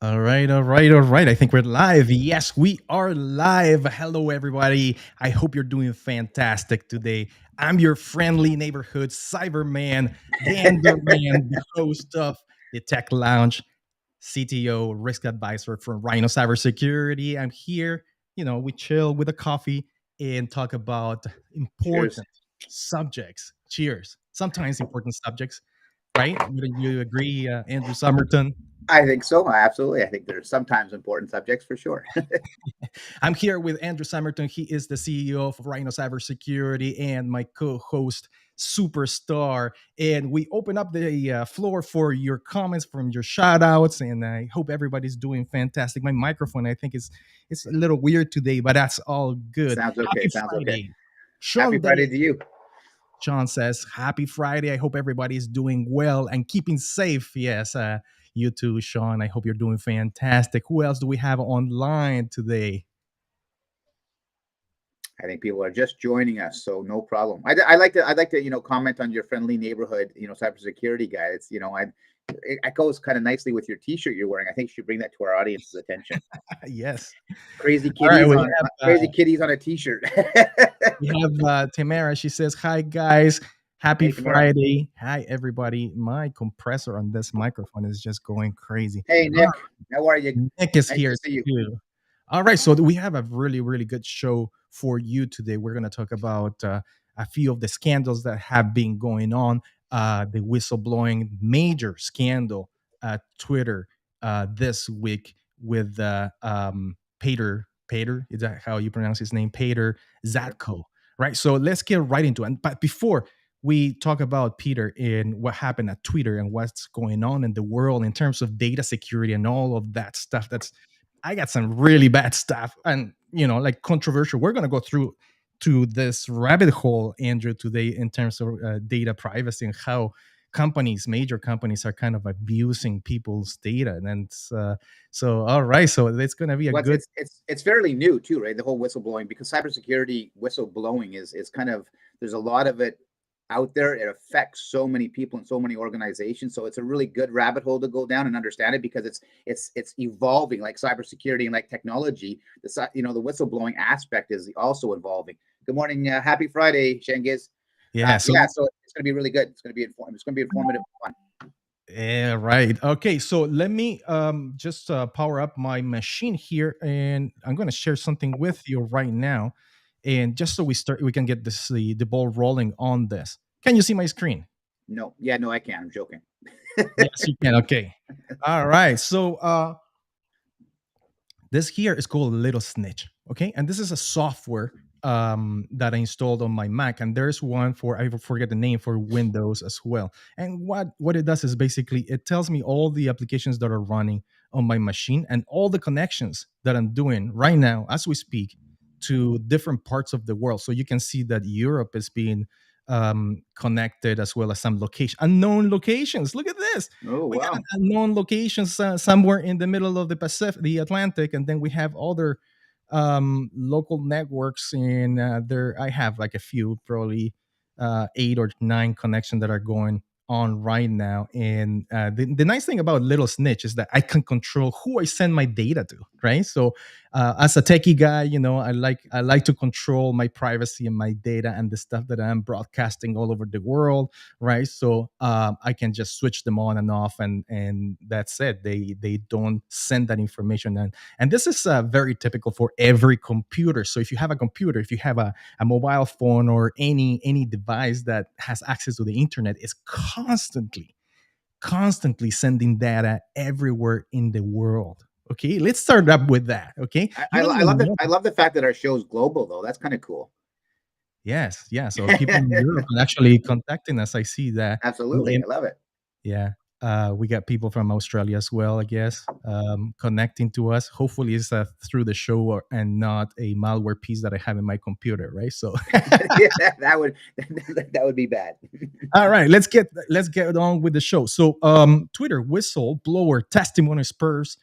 All right, all right, all right. I think we're live. Yes, we are live. Hello, everybody. I hope you're doing fantastic today. I'm your friendly neighborhood Cyberman, the Enderman, the host of the Tech Lounge, CTO, risk advisor for Rhino Cybersecurity. I'm here, we chill with a coffee and talk about Cheers. important subjects. Cheers. Sometimes important subjects, right? Wouldn't you agree, Andrew Somerton? I think so. Absolutely. I think there's sometimes important subjects for sure. I'm here with Andrew Samerton. He is the CEO of Rhino Cybersecurity and my co-host, Superstar. And we open up the floor for your comments, from your shout outs. And I hope everybody's doing fantastic. My microphone, I think, is it's a little weird today, but that's all good. Sounds okay. Happy Sounds okay. Friday. Happy Sean Friday Day. to you. John says, Happy Friday. I hope everybody's doing well and keeping safe. Yes, you too, Sean. I hope you're doing fantastic. Who else do we have online today? I think people are just joining us, so no problem. I like to comment on your friendly neighborhood cybersecurity guy. It goes kind of nicely with your T-shirt you're wearing. I think you should bring that to our audience's attention. Yes. Crazy All right. kitties on crazy kitties on a T-shirt. We have Tamara. She says, Hi, guys. Happy Hey, Tamara. Friday. Hi, everybody. My compressor on this microphone is just going crazy. Hey, All Nick. How are you? right, Nick is Nice to here see you. too. All right. So we have a really, really good show for you today. We're going to talk about a few of the scandals that have been going on. The whistleblowing major scandal at Twitter this week with Peter, is that how you pronounce his name? Peter Sure. Zatko, right? So let's get right into it. But before we talk about Peter and what happened at Twitter and what's going on in the world in terms of data security and all of that stuff, I got some really bad stuff and like controversial. We're gonna go through to this rabbit hole, Andrew, today in terms of data privacy and how major companies, are kind of abusing people's data. And so, all right, so it's gonna be a Well, good. it's fairly new too, right? The whole whistleblowing, because cybersecurity whistleblowing is kind of, there's a lot of it out there. It affects so many people and so many organizations. So it's a really good rabbit hole to go down and understand it, because it's evolving like cybersecurity and like technology. The whistleblowing aspect is also evolving. Good morning, happy Friday, Shengiz. Yeah, so Yeah, so it's going to be really good. It's going to be It's going to be informative, fun. yeah, right. Okay, so let me just power up my machine here, and I'm going to share something with you right now, and just so we can get the ball rolling on this. Can you see my screen? No, yeah, no, I can't. I'm joking. Yes, you can. Okay. All right. So this here is called Little Snitch. Okay, and this is a software that I installed on my Mac, and there's one for, I forget the name, for Windows as well. And what it does is basically it tells me all the applications that are running on my machine and all the connections that I'm doing right now as we speak to different parts of the world. So you can see that Europe is being connected, as well as some unknown locations. Look at this. Oh, We got wow. unknown locations somewhere in the middle of the Atlantic, and then we have other local networks in there. I have like a few, probably 8 or 9 connections that are going on right now. And the nice thing about Little Snitch is that I can control who I send my data to, right? So as a techie guy, I like to control my privacy and my data and the stuff that I'm broadcasting all over the world, right? So I can just switch them on and off, and that's it. They don't send that information. And this is very typical for every computer. So if you have a computer, if you have a mobile phone, or any device that has access to the internet, is constantly sending data everywhere in the world. Okay, let's start up with that. Okay, you don't even know. I love the fact that our show is global, though. That's kind of cool. Yes, yeah. So people in Europe are actually contacting us. I see that. Absolutely, I love it. Yeah. We got people from Australia as well, I guess, connecting to us. Hopefully, it's through the show, and not a malware piece that I have in my computer, right? So, Yeah, that would be bad. all right, let's get on with the show. So, Twitter whistleblower testimony spurs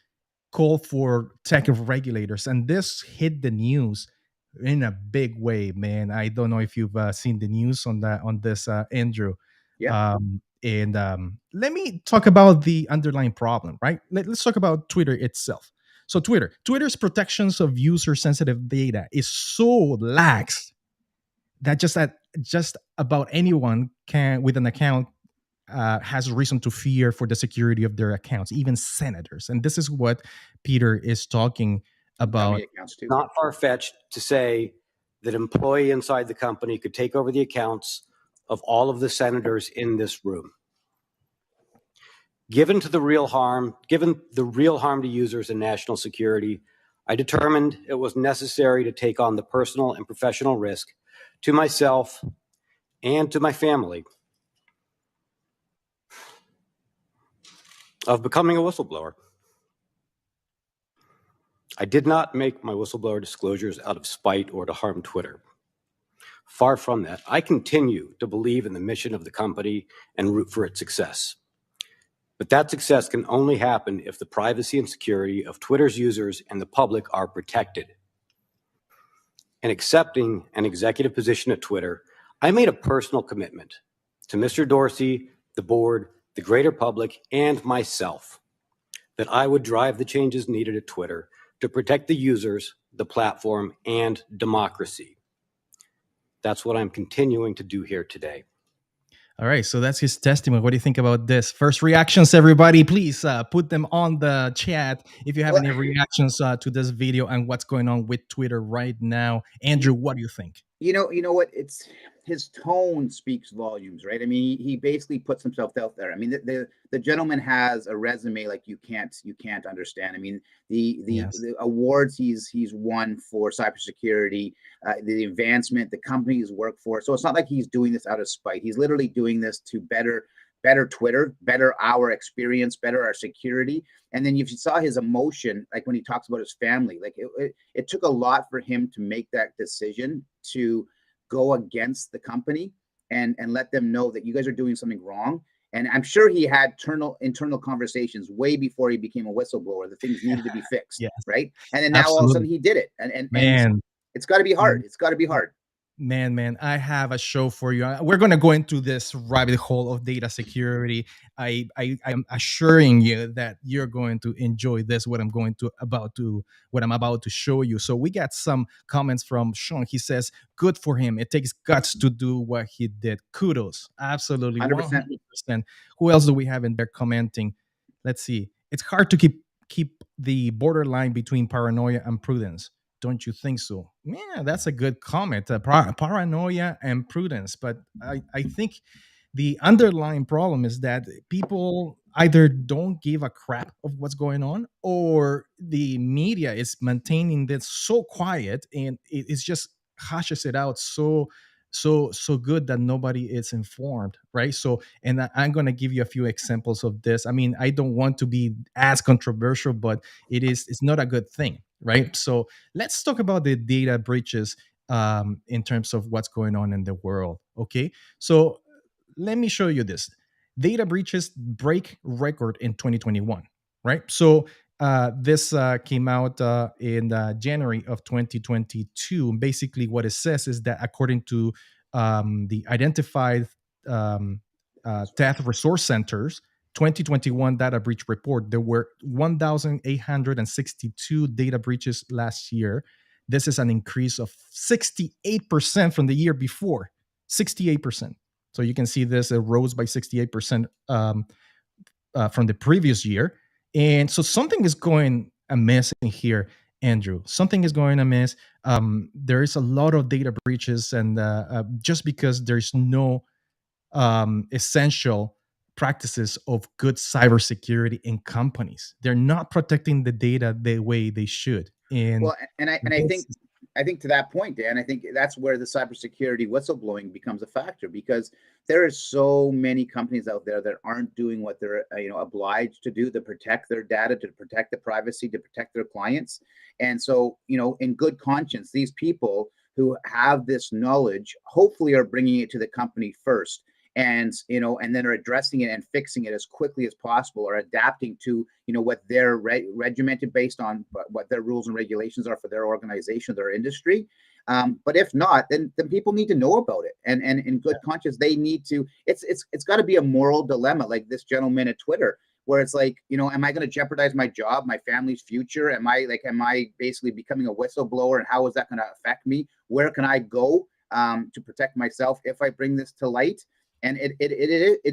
call for tech regulators, and this hit the news in a big way, man. I don't know if you've seen the news on this, Andrew. Yeah. And let me talk about the underlying problem, right? Let's talk about Twitter itself. So Twitter's protections of user sensitive data is so lax that just about anyone can with an account has reason to fear for the security of their accounts, even senators. And this is what Peter is talking about. Company accounts too. Not far-fetched to say that an employee inside the company could take over the accounts of all of the senators in this room. Given the real harm to users and national security, I determined it was necessary to take on the personal and professional risk to myself and to my family of becoming a whistleblower. I did not make my whistleblower disclosures out of spite or to harm Twitter. Far from that, I continue to believe in the mission of the company and root for its success. But that success can only happen if the privacy and security of Twitter's users and the public are protected. In accepting an executive position at Twitter, I made a personal commitment to Mr. Dorsey, the board, the greater public, and myself that I would drive the changes needed at Twitter to protect the users, the platform, and democracy. That's what I'm continuing to do here today. All right, so that's his testimony. What do you think about this? First reactions, everybody, please put them on the chat if you have any reactions to this video and what's going on with Twitter right now. Andrew, what do you think? You know what? It's his tone speaks volumes, right? I mean, he basically puts himself out there. I mean, the gentleman has a resume like you can't understand. I mean, the awards he's won for cybersecurity, the advancement, the company he's worked for. So it's not like he's doing this out of spite. He's literally doing this to better Twitter, better our experience, better our security. And then if you saw his emotion, like when he talks about his family, like it took a lot for him to make that decision to go against the company and let them know that you guys are doing something wrong. And I'm sure he had internal conversations way before he became a whistleblower. The things needed to be fixed, yes. Right? And then now all of a sudden he did it. And it's got to be hard. It's got to be hard. Man, I have a show for you. We're going to go into this rabbit hole of data security. I am assuring you that you're going to enjoy this. What I'm about to show you. So we got some comments from Sean. He says, "Good for him. It takes guts to do what he did. Kudos, absolutely, 100%." Who else do we have in there commenting? Let's see. It's hard to keep the borderline between paranoia and prudence. Don't you think so? Yeah, that's a good comment. Paranoia and prudence. But I think the underlying problem is that people either don't give a crap of what's going on, or the media is maintaining this so quiet and it's just hashes it out so good that nobody is informed, right? So, and I'm going to give you a few examples of this. I mean, I don't want to be as controversial, but it's not a good thing, right? So let's talk about the data breaches in terms of what's going on in the world. Okay, so let me show you this. Data breaches break record in 2021, right? So this came out in January of 2022. Basically, what it says is that according to the identified theft resource centers 2021 data breach report, there were 1,862 data breaches last year. This is an increase of 68% from the year before. 68%. So you can see this, it rose by 68% from the previous year. And so something is going amiss in here, Andrew. Something is going amiss. There is a lot of data breaches, and just because there's no essential practices of good cybersecurity in companies, they're not protecting the data the way they should. And I think to that point, Dan, I think that's where the cybersecurity whistleblowing becomes a factor, because there are so many companies out there that aren't doing what they're obliged to do to protect their data, to protect the privacy, to protect their clients. And so, in good conscience, these people who have this knowledge hopefully are bringing it to the company first, and then are addressing it and fixing it as quickly as possible, or adapting to what they're regimented based on what their rules and regulations are for their organization, their industry. But if not, then people need to know about it, and in good conscience, they need to. It's got to be a moral dilemma, like this gentleman at Twitter, where it's like, am I going to jeopardize my job, my family's future? Am I basically becoming a whistleblower, and how is that going to affect me? Where can I go to protect myself if I bring this to light? And it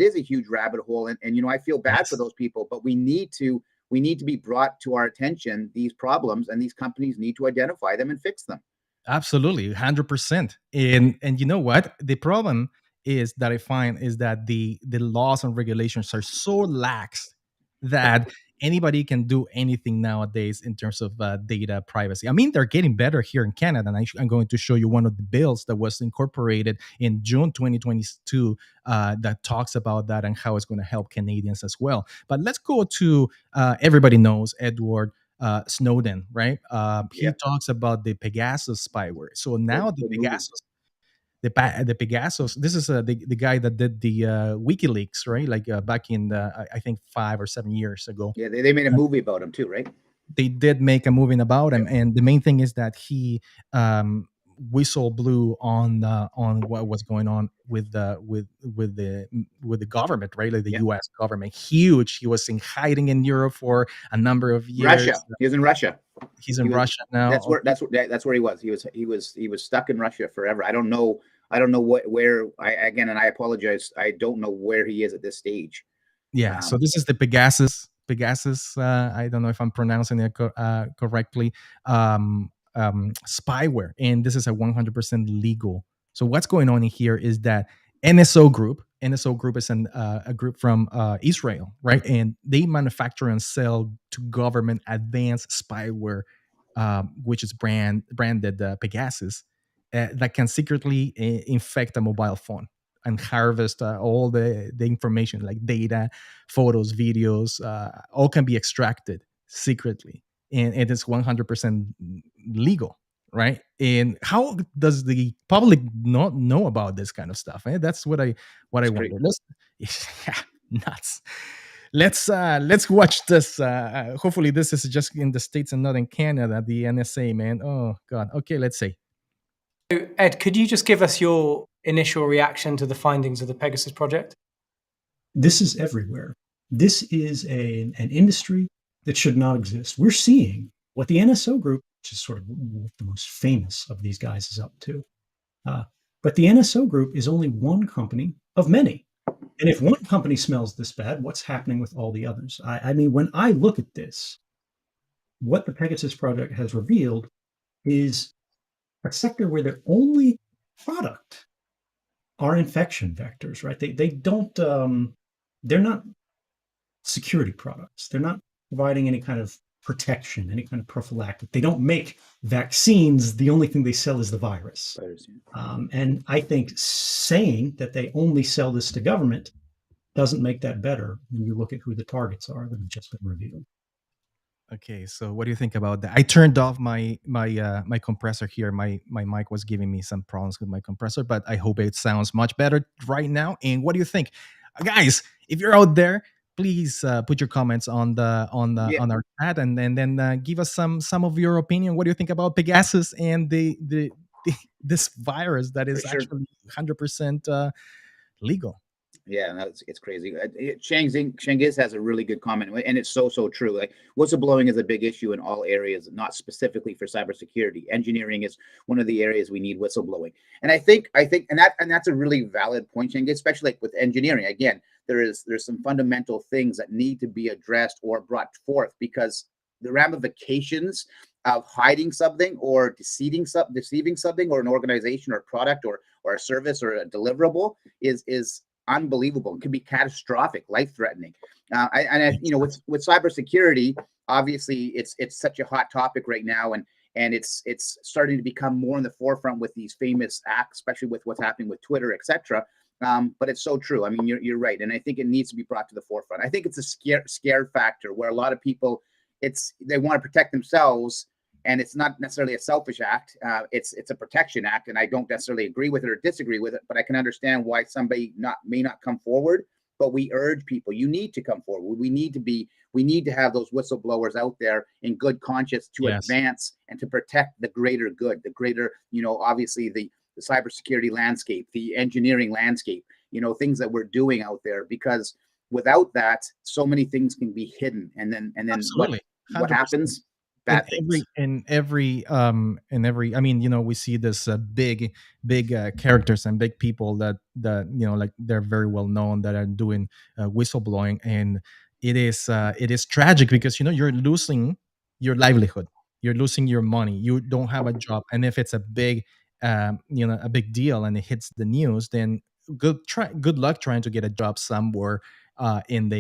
is a huge rabbit hole, and I feel bad for those people, but we need to be brought to our attention these problems, and these companies need to identify them and fix them. Absolutely, 100%. And you know what? The problem is that I find is that the laws and regulations are so lax that anybody can do anything nowadays in terms of data privacy. I mean, they're getting better here in Canada, and I'm going to show you one of the bills that was incorporated in June 2022 that talks about that and how it's going to help Canadians as well. But let's go to everybody knows Edward Snowden, right? He talks about the Pegasus spyware. So now the Pegasus, the Pegasus. This is the guy that did the WikiLeaks, right? Like back in I think 5 or 7 years ago. Yeah, they made a movie about him too, right? They did make a movie about him, and the main thing is that he whistle blew on what was going on with the government, right? Like the U.S. government, huge. He was in hiding in Europe for a number of years. Russia. He was in Russia. He's in Russia now. That's where he was. He was stuck in Russia forever. I don't know where. And I apologize. I don't know where he is at this stage. Yeah. So this is the Pegasus. I don't know if I'm pronouncing it correctly. Spyware, and this is a 100% legal. So what's going on in here is that NSO Group is a group from Israel, right? And they manufacture and sell to government advanced spyware, which is branded Pegasus, that can secretly infect a mobile phone and harvest all the information, like data, photos, videos, all can be extracted secretly, and it is 100% legal, right? And how does the public not know about this kind of stuff? That's what I wonder. Nuts. Let's watch this. Hopefully, this is just in the States and not in Canada. The NSA, man. Oh God. Okay, let's see. So, Ed, could you just give us your initial reaction to the findings of the Pegasus project? This is everywhere. This is an industry that should not exist. We're seeing what the NSO Group, which is sort of the most famous of these guys, is up to. But the NSO Group is only one company of many. And if one company smells this bad, what's happening with all the others? I mean, when I look at this, what the Pegasus project has revealed is a sector where their only product are infection vectors, right? They don't, they're not security products. They're not providing any kind of protection, any kind of prophylactic. They don't make vaccines. The only thing they sell is the virus. And I think saying that they only sell this to government doesn't make that better when you look at who the targets are that have just been revealed. Okay, so what do you think about that? I turned off my compressor here. My mic was giving me some problems with my compressor, but I hope it sounds much better right now. And what do you think, guys? If you're out there, please put your comments on our chat, and then give us some of your opinion. What do you think about Pegasus and this virus that is actually 100% legal? Yeah, it's crazy. Shangiz has a really good comment, and it's so true. Like, whistleblowing is a big issue in all areas, not specifically for cybersecurity. Engineering is one of the areas we need whistleblowing, and I think, and that's a really valid point, Shangiz, especially like with engineering. Again, there's some fundamental things that need to be addressed or brought forth, because the ramifications of hiding something or deceiving something, or an organization or product or a service or a deliverable is unbelievable. It could be catastrophic, life-threatening. With cybersecurity, obviously it's such a hot topic right now, and it's starting to become more in the forefront with these famous acts, especially with what's happening with Twitter, etc. But it's so true. I mean, you're right, and I think it needs to be brought to the forefront. I think it's a scare factor where a lot of people, they want to protect themselves, and it's not necessarily a selfish act. It's a protection act, and I don't necessarily agree with it or disagree with it, but I can understand why somebody may not come forward but we urge people, you need to come forward. We need to have those whistleblowers out there in good conscience to Yes, advance and to protect the greater good, the greater, obviously the cybersecurity landscape, the engineering landscape, things that we're doing out there, because without that, so many things can be hidden. And then what absolutely, what 100%. happens? Bad things. In every, I mean, we see this big characters and big people that like they're very well known that are doing whistleblowing, and it is tragic because you're losing your livelihood, you're losing your money, you don't have a job, and if it's a big a big deal and it hits the news, then good luck trying to get a job somewhere in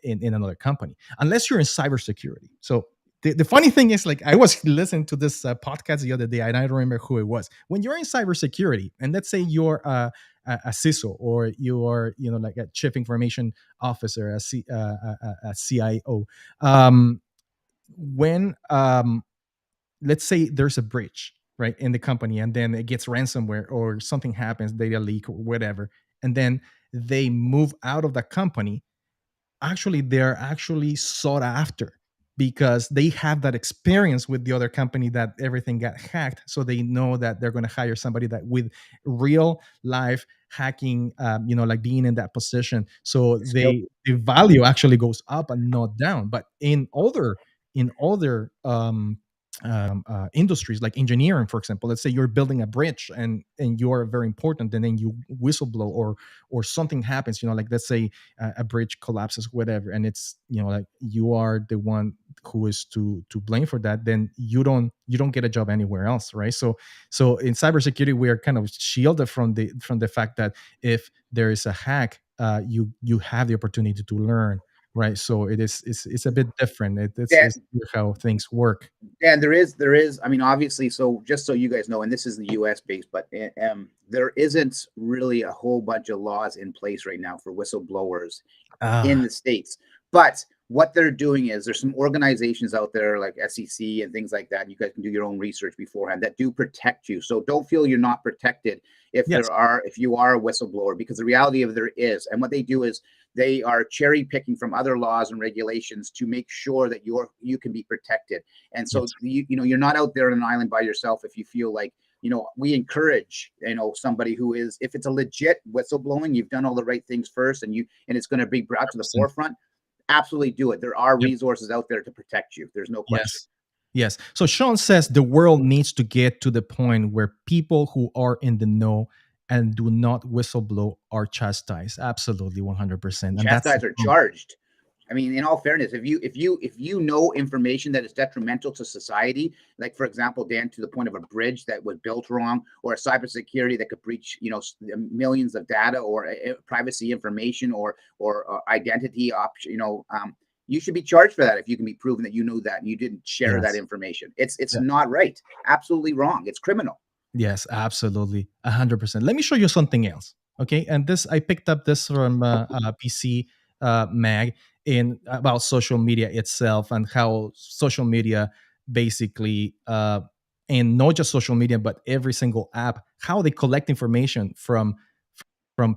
another company, unless you're in cybersecurity. So the funny thing is, like, I was listening to this podcast the other day, and I don't remember who it was. When you're in cybersecurity, and let's say you're a CISO, or you are, like a chief information officer, a CIO, when let's say there's a breach, right, in the company, and then it gets ransomware or something happens, data leak or whatever, and then they move out of the company. Actually, they're actually sought after because they have that experience with the other company that everything got hacked, so they know that they're going to hire somebody that with real life hacking, like being in that position, so Skill. the value actually goes up and not down. But in other industries like engineering, for example, let's say you're building a bridge, and you're very important, and then you whistleblow, or something happens, like let's say a bridge collapses, whatever, and it's, like you are the one who is to blame for that, then you don't get a job anywhere else, right? So in cybersecurity, we are kind of shielded from the fact that if there is a hack, you have the opportunity to learn, right? So it's a bit different. It's how things work. And there is, I mean, obviously, so just so you guys know, and this is the US based, but there isn't really a whole bunch of laws in place right now for whistleblowers in Ah, the States. But what they're doing is there's some organizations out there like SEC and things like that. You guys can do your own research beforehand that do protect you. So don't feel you're not protected yes, if you are a whistleblower, because the reality of there is. And what they do is they are cherry picking from other laws and regulations to make sure that you can be protected. And yes, so you're not out there on an island by yourself if you feel like, we encourage, somebody who is, if it's a legit whistleblowing, you've done all the right things first, and it's going to be brought to the 100%. forefront. Absolutely do it. There are Yep. resources out there to protect you. There's no question. Yes. Yes. So Sean says the world needs to get to the point where people who are in the know and do not whistleblow are chastised. Absolutely, 100%. And that's the Chastised or point. charged. I mean, in all fairness, if you know information that is detrimental to society, like for example, Dan, to the point of a bridge that was built wrong, or a cybersecurity that could breach, millions of data, or privacy information, or identity option, you should be charged for that if you can be proven that you knew that and you didn't share that Yes. information. It's Yeah. not right. Absolutely wrong. It's criminal. Yes, absolutely. 100%. Let me show you something else. Okay. And this, I picked up this from PC Mag, in about social media itself, and how social media basically, and not just social media, but every single app, how they collect information from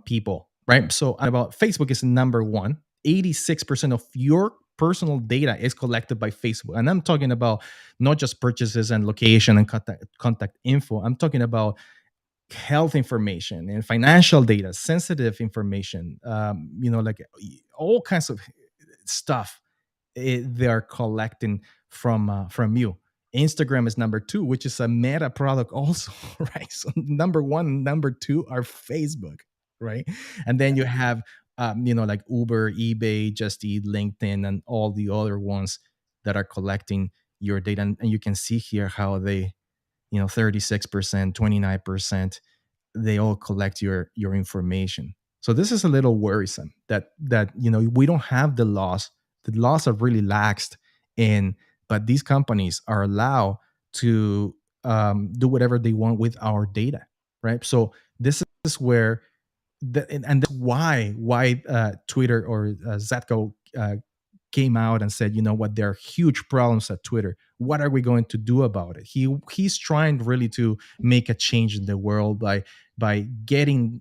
people, right? So about Facebook is number one. 86% of your personal data is collected by Facebook. And I'm talking about not just purchases and location and contact info. I'm talking about health information and financial data, sensitive information, like all kinds of stuff they are collecting from you. Instagram is number two, which is a meta product also, right? So number one and number two are Facebook, right? And then you have like Uber, eBay, Just Eat, LinkedIn, and all the other ones that are collecting your data. And you can see here how they, 36%, 29%, they all collect your information. So this is a little worrisome that we don't have the laws. The laws are really laxed, in but these companies are allowed to do whatever they want with our data, right? So this is where and that's why Twitter or Zatko came out and said, you know what, there are huge problems at Twitter. What are we going to do about it? He's trying really to make a change in the world by getting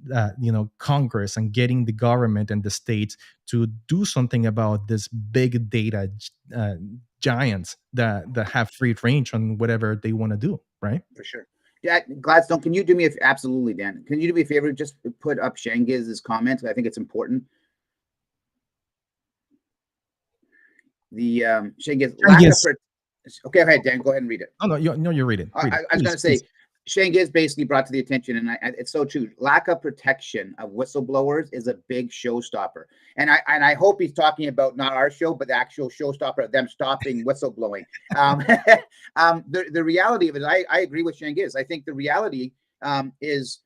Congress and getting the government and the states to do something about this big data giants that have free range on whatever they want to do, right? For sure. Yeah, Gladstone, can you do me absolutely, Dan? Can you do me a favor? Just put up Shangiz's comment. I think it's important. The Shangiz lack of okay, go ahead, Dan. Go ahead and read it. Oh no, you're reading. I was going to say, Shangiz basically brought to the attention, and it's so true. Lack of protection of whistleblowers is a big showstopper, and I hope he's talking about not our show, but the actual showstopper of them stopping whistleblowing. The reality of it, I agree with Shangiz. I think the reality is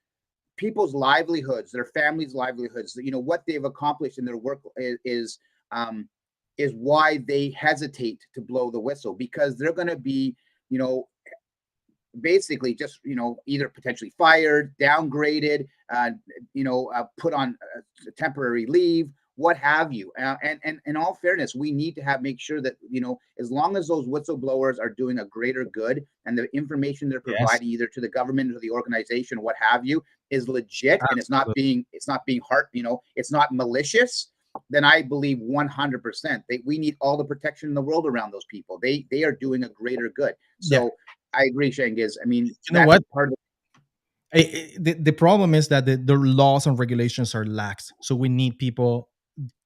people's livelihoods, their families' livelihoods. What they've accomplished in their work is why they hesitate to blow the whistle, because they're going to be, basically just, either potentially fired, downgraded, put on temporary leave, what have you. And in all fairness, we need to make sure that, as long as those whistleblowers are doing a greater good and the information they're providing either to the government or the organization, what have you, is legit, and it's not being it's not malicious, then I believe 100% we need all the protection in the world around those people. They are doing a greater good. So I agree, Shangiz. I mean, you know what? Part of the problem is that the laws and regulations are lax. So we need people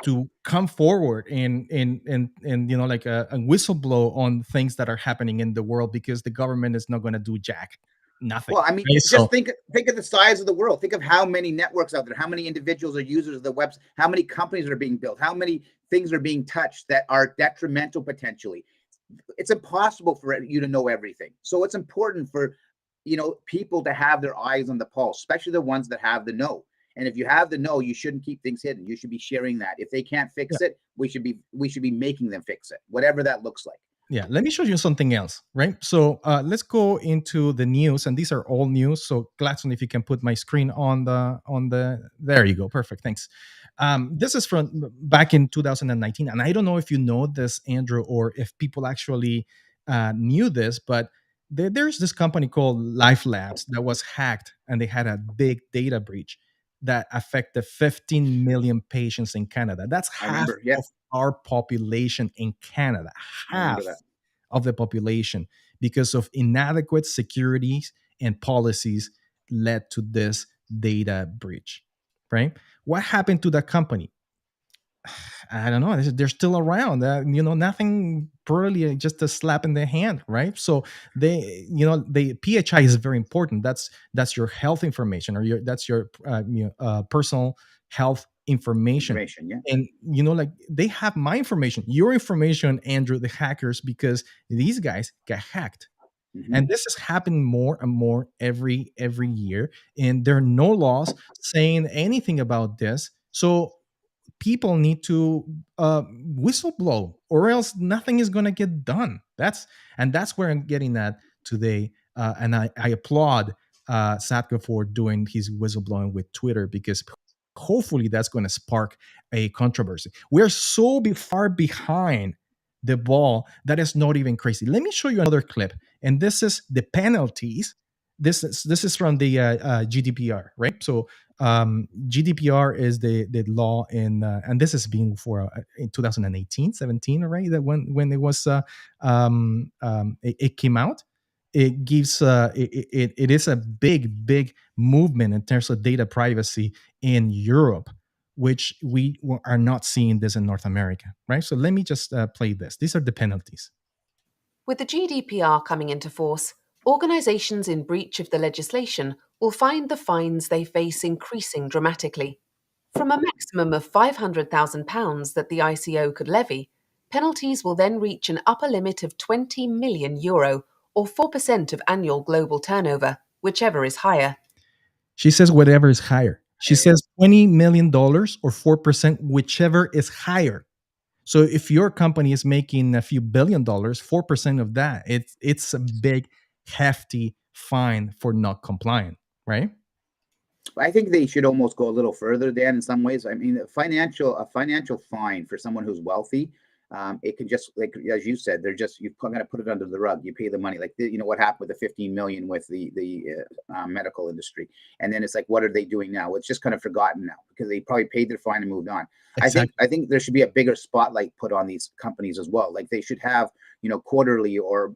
to come forward and like a whistleblow on things that are happening in the world, because the government is not going to do nothing. Well, I mean, just think of the size of the world. Think of how many networks out there, how many individuals are users of the web, how many companies are being built, how many things are being touched that are detrimental potentially. It's impossible for you to know everything. So it's important for, people to have their eyes on the pulse, especially the ones that have the know. And if you have the know, you shouldn't keep things hidden. You should be sharing that. If they can't fix it, we should be making them fix it, whatever that looks like. Yeah, let me show you something else, right? So let's go into the news, and these are all news. So Gladstone, if you can put my screen on the there you go, perfect, thanks. This is from back in 2019, and I don't know if you know this, Andrew, or if people actually knew this, but there's this company called Life Labs that was hacked, and they had a big data breach that affected 15 million patients in Canada. That's half of our population in Canada, half of the population, because of inadequate securities and policies led to this data breach, right? What happened to that company? I don't know. They're still around. Nothing, probably just a slap in the hand, right? So the PHI is very important. That's your health information, or that's your personal health information. And like they have my information, your information, Andrew, the hackers, because these guys got hacked. Mm-hmm. And this is happening more and more every year, and there are no laws saying anything about this. So people need to whistleblow, or else nothing is going to get done. That's where I'm getting at today. And I applaud Satko for doing his whistleblowing with Twitter, because hopefully that's going to spark a controversy. We're so far behind the ball that is not even crazy. Let me show you another clip, and this is the penalties. This is from the GDPR, right? So GDPR is the law and this is being for in 2018, 17, right? That when it was it came out. It gives it is a big movement in terms of data privacy in Europe, which we are not seeing this in North America, right? So let me just play this. These are the penalties. With the GDPR coming into force, organisations in breach of the legislation will find the fines they face increasing dramatically. From a maximum of £500,000 that the ICO could levy, penalties will then reach an upper limit of €20 million, or 4% of annual global turnover, whichever is higher. She says whatever is higher. She says $20 million or 4%, whichever is higher. So if your company is making a few $1 billion, 4% of that, it's a big, hefty fine for not complying, right? I think they should almost go a little further, Dan, in some ways. I mean, a financial fine for someone who's wealthy, it can just, like as you said, they're just, you've kind of put it under the rug. You pay the money, like what happened with the 15 million with the medical industry, and then it's like, what are they doing now? It's just kind of forgotten now because they probably paid their fine and moved on. Exactly. I think there should be a bigger spotlight put on these companies as well. Like they should have quarterly or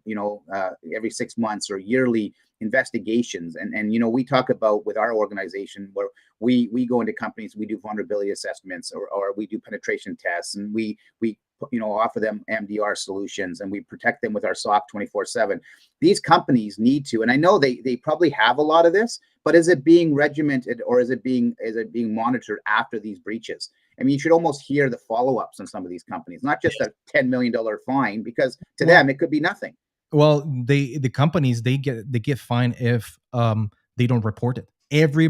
every 6 months or yearly investigations. And we talk about with our organization where we go into companies, we do vulnerability assessments or we do penetration tests, and we offer them MDR solutions, and we protect them with our SOC 24/7. These companies need to, and I know they probably have a lot of this, but is it being regimented or is it being monitored after these breaches? I mean, you should almost hear the follow-ups on some of these companies, not just a $10 million fine, because to them it could be nothing. Well, the companies, they get fined if they don't report it. Every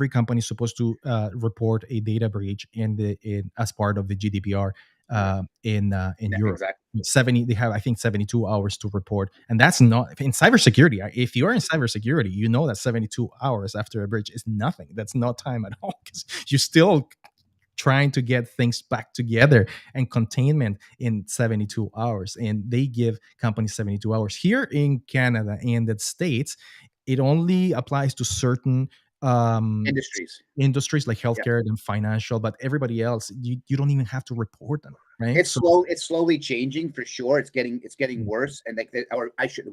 company is supposed to report a data breach as part of the GDPR in Europe. Exactly. 70, they have, I think, 72 hours to report, and that's not in cybersecurity. If you're in cybersecurity, you know that 72 hours after a breach is nothing. That's not time at all, because you're still trying to get things back together and containment in 72 hours, and they give companies 72 hours. Here in Canada and the States, it only applies to certain industries like healthcare and financial, but everybody else, you don't even have to report them, right? It's slowly changing for sure. It's getting worse, and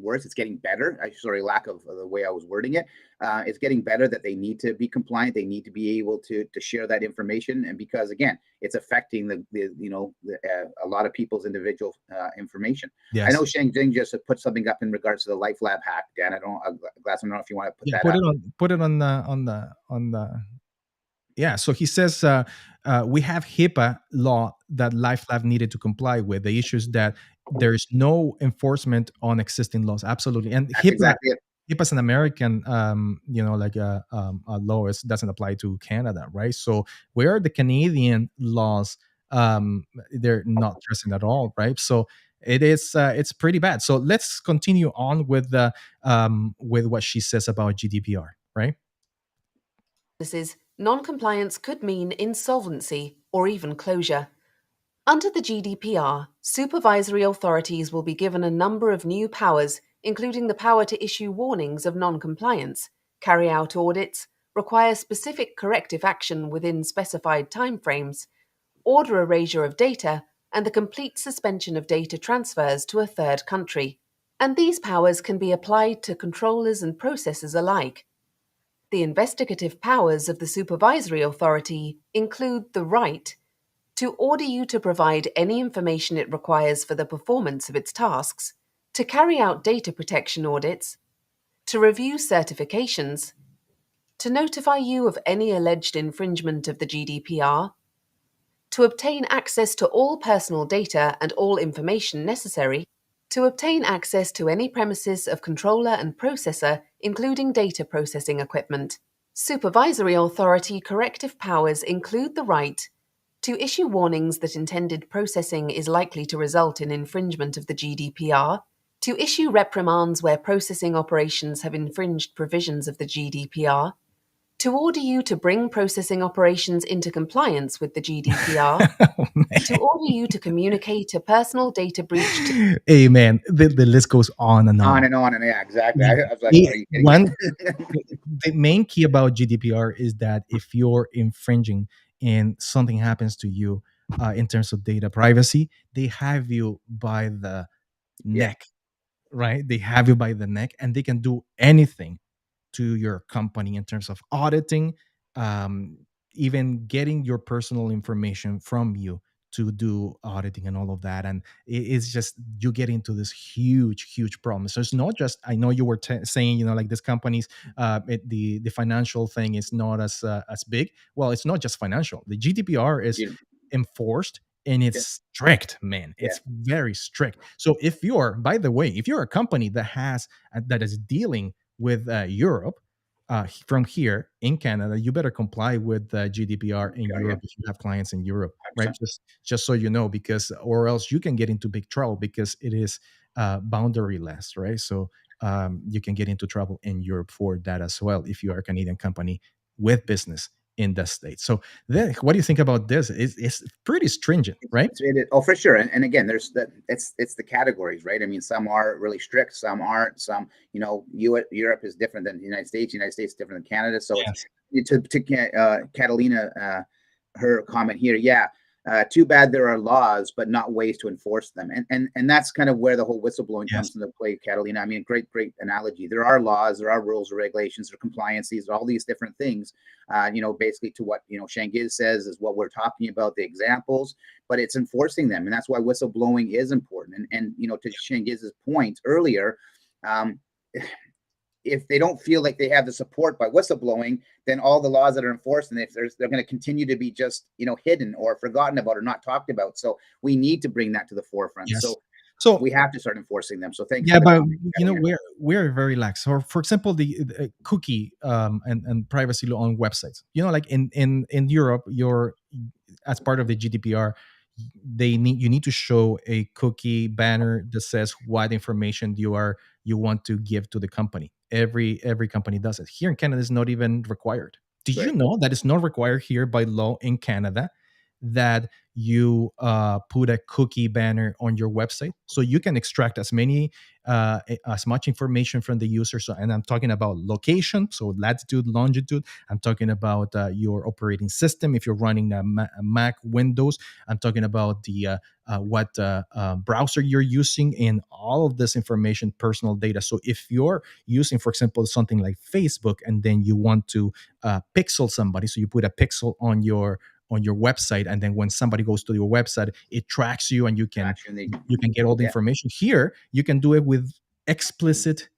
worse. It's getting better. Lack of the way I was wording it. It's getting better that they need to be compliant. They need to be able to share that information, and because again, it's affecting a lot of people's individual information. Yes. I know Shang Jing just put something up in regards to the Life Lab hack. Dan, I don't know if you want to put that up. Put it on the. Yeah, so he says we have HIPAA law that LifeLab needed to comply with. The issue is that there's no enforcement on existing laws. Absolutely, and That's exactly it. HIPAA is an American, law. It doesn't apply to Canada, right? So where are the Canadian laws? They're not present at all, right? So it's pretty bad. So let's continue on with what she says about GDPR, right? Non-compliance could mean insolvency or even closure. Under the GDPR, supervisory authorities will be given a number of new powers, including the power to issue warnings of non-compliance, carry out audits, require specific corrective action within specified timeframes, order erasure of data, and the complete suspension of data transfers to a third country. And these powers can be applied to controllers and processors alike. The investigative powers of the supervisory authority include the right to order you to provide any information it requires for the performance of its tasks, to carry out data protection audits, to review certifications, to notify you of any alleged infringement of the GDPR, to obtain access to all personal data and all information necessary, to obtain access to any premises of controller and processor, including data processing equipment. Supervisory authority corrective powers include the right to issue warnings that intended processing is likely to result in infringement of the GDPR, to issue reprimands where processing operations have infringed provisions of the GDPR, to order you to bring processing operations into compliance with the GDPR, to order you to communicate a personal data breach to... Hey, man, the list goes on and on. On and on, and yeah, exactly. I was like, the main key about GDPR is that if you're infringing and something happens to you in terms of data privacy, they have you by the neck, right? They have you by the neck, and they can do anything to your company in terms of auditing, even getting your personal information from you to do auditing and all of that. And it's just, you get into this huge problem. So it's not just, I know you were saying, like this companies, the financial thing is not as big. Well, it's not just financial. The GDPR is enforced, and it's strict, man. It's very strict. So if you're, by the way, if you're a company that is dealing with Europe, from here in Canada, you better comply with GDPR in Europe if you have clients in Europe, right? Just so you know, because or else you can get into big trouble, because it is boundaryless, right? So you can get into trouble in Europe for that as well if you are a Canadian company with business in the States. So then, what do you think about this? It's pretty stringent, right? Oh, for sure. And again, there's it's the categories, right? I mean, some are really strict, some aren't. Some, Europe is different than the United States. United States is different than Canada. So Yes. it's to Catalina, her comment here. Yeah. Too bad there are laws, but not ways to enforce them. And that's kind of where the whole whistleblowing Yes. comes into play, Catalina. I mean, great analogy. There are laws, there are rules or regulations, there are compliances, all these different things. Basically to what, Shangiz says is what we're talking about, the examples, but it's enforcing them. And that's why whistleblowing is important. And to Shangiz's point earlier, if they don't feel like they have the support by whistleblowing, then all the laws that are enforced, and if they're going to continue to be just hidden or forgotten about or not talked about. So we need to bring that to the forefront. Yes. So we have to start enforcing them. So thanks. Yeah, but we're very lax. Or for example, the cookie and privacy law on websites. Like in Europe, you're as part of the GDPR, you need to show a cookie banner that says what information you want to give to the company. Every company does it. Here in Canada, it's not even required. Did you know that it's not required here by law in Canada that you put a cookie banner on your website, so you can extract as much information from the user. So, and I'm talking about location, so latitude, longitude. I'm talking about your operating system if you're running a Mac, Windows. I'm talking about the what browser you're using, and all of this information, personal data. So if you're using, for example, something like Facebook, and then you want to pixel somebody, so you put a pixel on your website, and then when somebody goes to your website, it tracks you, and you can get all the information. Here you can do it with explicit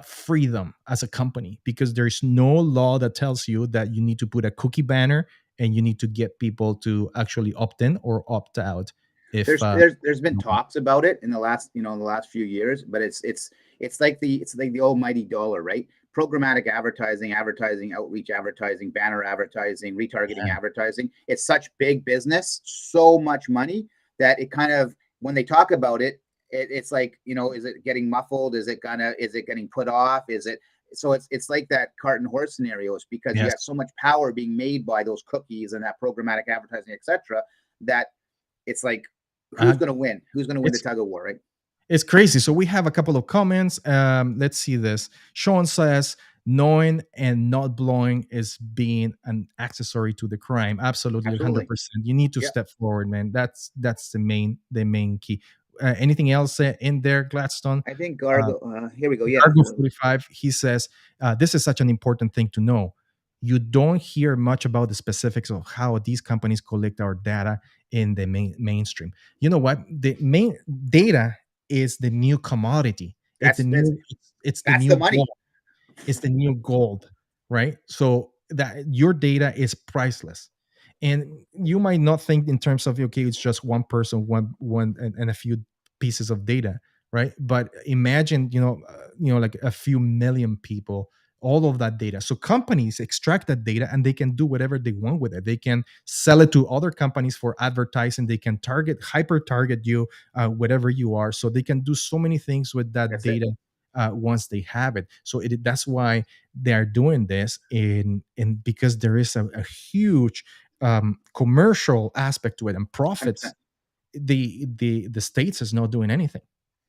freedom as a company, because there's no law that tells you that you need to put a cookie banner and you need to get people to actually opt in or opt out. If there's been talks about it in the last few years, but it's like the almighty dollar, right? Programmatic advertising, outreach advertising, banner advertising, retargeting advertising. It's such big business, so much money, that it kind of, when they talk about it, it's like, is it getting muffled? Is it getting put off? So it's like that cart and horse scenarios, because you have so much power being made by those cookies and that programmatic advertising, etc., that it's like, who's going to win? Who's going to win the tug of war, right? It's crazy. So we have a couple of comments. Let's see this. Sean says, knowing and not blowing is being an accessory to the crime. Absolutely. 100%. You need to step forward, man. That's the main key. Anything else in there, Gladstone? I think Gargo. Here we go. Yeah. Gargo 45. He says, this is such an important thing to know. You don't hear much about the specifics of how these companies collect our data in the mainstream. You know what? The main data is the new commodity. It's the new money. gold. It's the new gold, right? So that your data is priceless. And you might not think in terms of, okay, it's just one person, one and a few pieces of data, right? But imagine, like a few million people, all of that data. So companies extract that data and they can do whatever they want with it. They can sell it to other companies for advertising. They can hyper target you, whatever you are. So they can do so many things with that data once they have it. So that's why they are doing this, in because there is a huge commercial aspect to it, and profits. The states is not doing anything.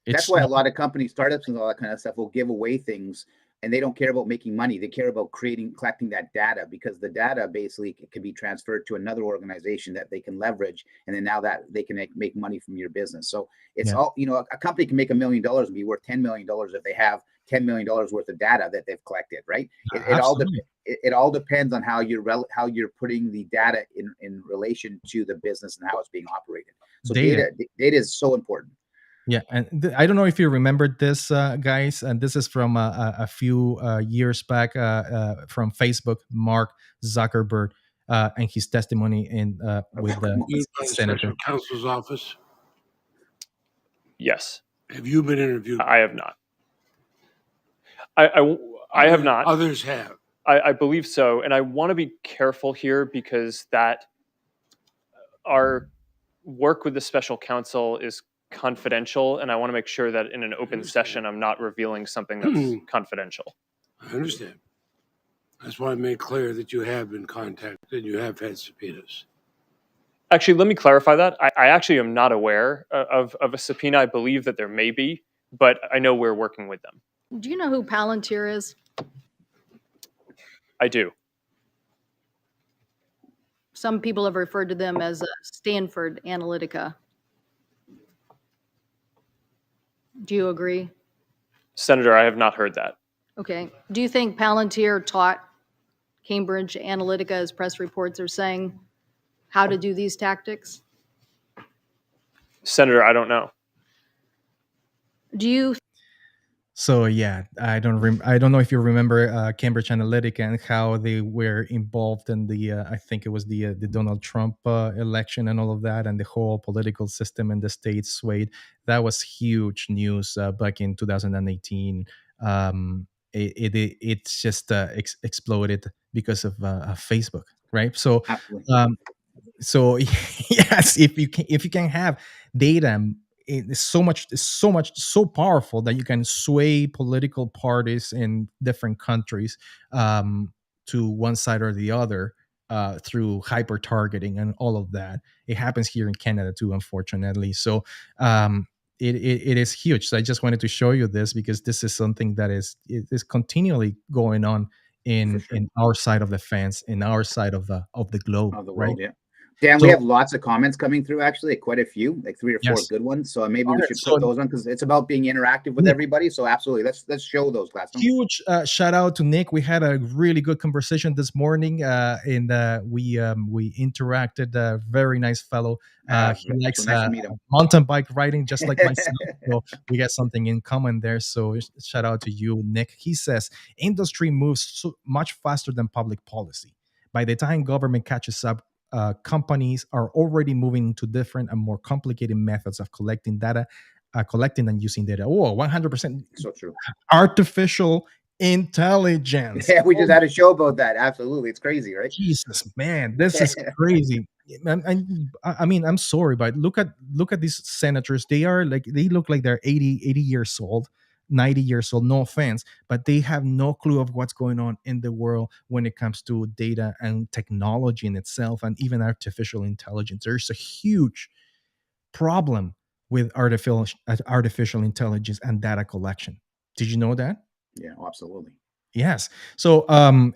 That's why a lot of companies, startups, and all that kind of stuff will give away things, and they don't care about making money. They care about collecting that data, because the data basically can be transferred to another organization that they can leverage, and then now that they can make money from your business. So it's all, a company can make $1 million and be worth $10 million if they have $10 million worth of data that they've collected, right? It all depends on how you're putting the data in relation to the business and how it's being operated. So data is so important. Yeah, and I don't know if you remembered this, guys, and this is from a few years back from Facebook, Mark Zuckerberg, and his testimony with the senator. Special counsel's office. Yes. Have you been interviewed? I have not. I have not. Others have. I believe so, and I want to be careful here, because that our work with the special counsel is confidential, and I want to make sure that in an open session I'm not revealing something that's confidential. I understand. I just want to make clear that you have been contacted and you have had subpoenas. Actually, let me clarify that. I actually am not aware of a subpoena. I believe that there may be, but I know we're working with them. Do you know who Palantir is? I do. Some people have referred to them as Stanford Analytica. Do you agree? Senator, I have not heard that. Okay. Do you think Palantir taught Cambridge Analytica, as press reports are saying, how to do these tactics? Senator, I don't know. Do you? So yeah, I don't know if you remember Cambridge Analytica and how they were involved in the I think it was the Donald Trump election and all of that, and the whole political system in the states swayed. That was huge news back in 2018. It's just exploded because of Facebook, right? So Absolutely. so yes, if you can have data, it's so powerful that you can sway political parties in different countries to one side or the other through hyper targeting and all of that. It happens here in Canada too, unfortunately. So it is huge. So I just wanted to show you this because this is something that is continually going on in sure. in our side of the fence, in our side of the globe, Of the right? world, yeah. Dan, we So have lots of comments coming through, actually, quite a few, like 3 or 4 yes, good ones. So maybe all we right. should So put those on because it's about being interactive with Nick, everybody. So absolutely, let's show those, Gladstone. huge shout out to Nick. We had a really good conversation this morning, and we interacted. Very nice fellow. He So likes nice to meet him. mountain bike riding just like myself. So we got something in common there. So shout out to you, Nick. He says industry moves so much faster than public policy. By the time government catches up, companies are already moving into different and more complicated methods of collecting data, collecting and using data. Oh, 100% So true. artificial intelligence. Yeah, we Oh, just had a show about that. Absolutely, it's crazy, right? Jesus, man, this is crazy. I mean, I'm sorry, but look at these senators. They look like they're 80 years old, 90 years old. No offense, but they have no clue of what's going on in the world when it comes to data and technology in itself, and even artificial intelligence. There's a huge problem with artificial intelligence and data collection. Did you know that? Yeah, absolutely. Yes. So,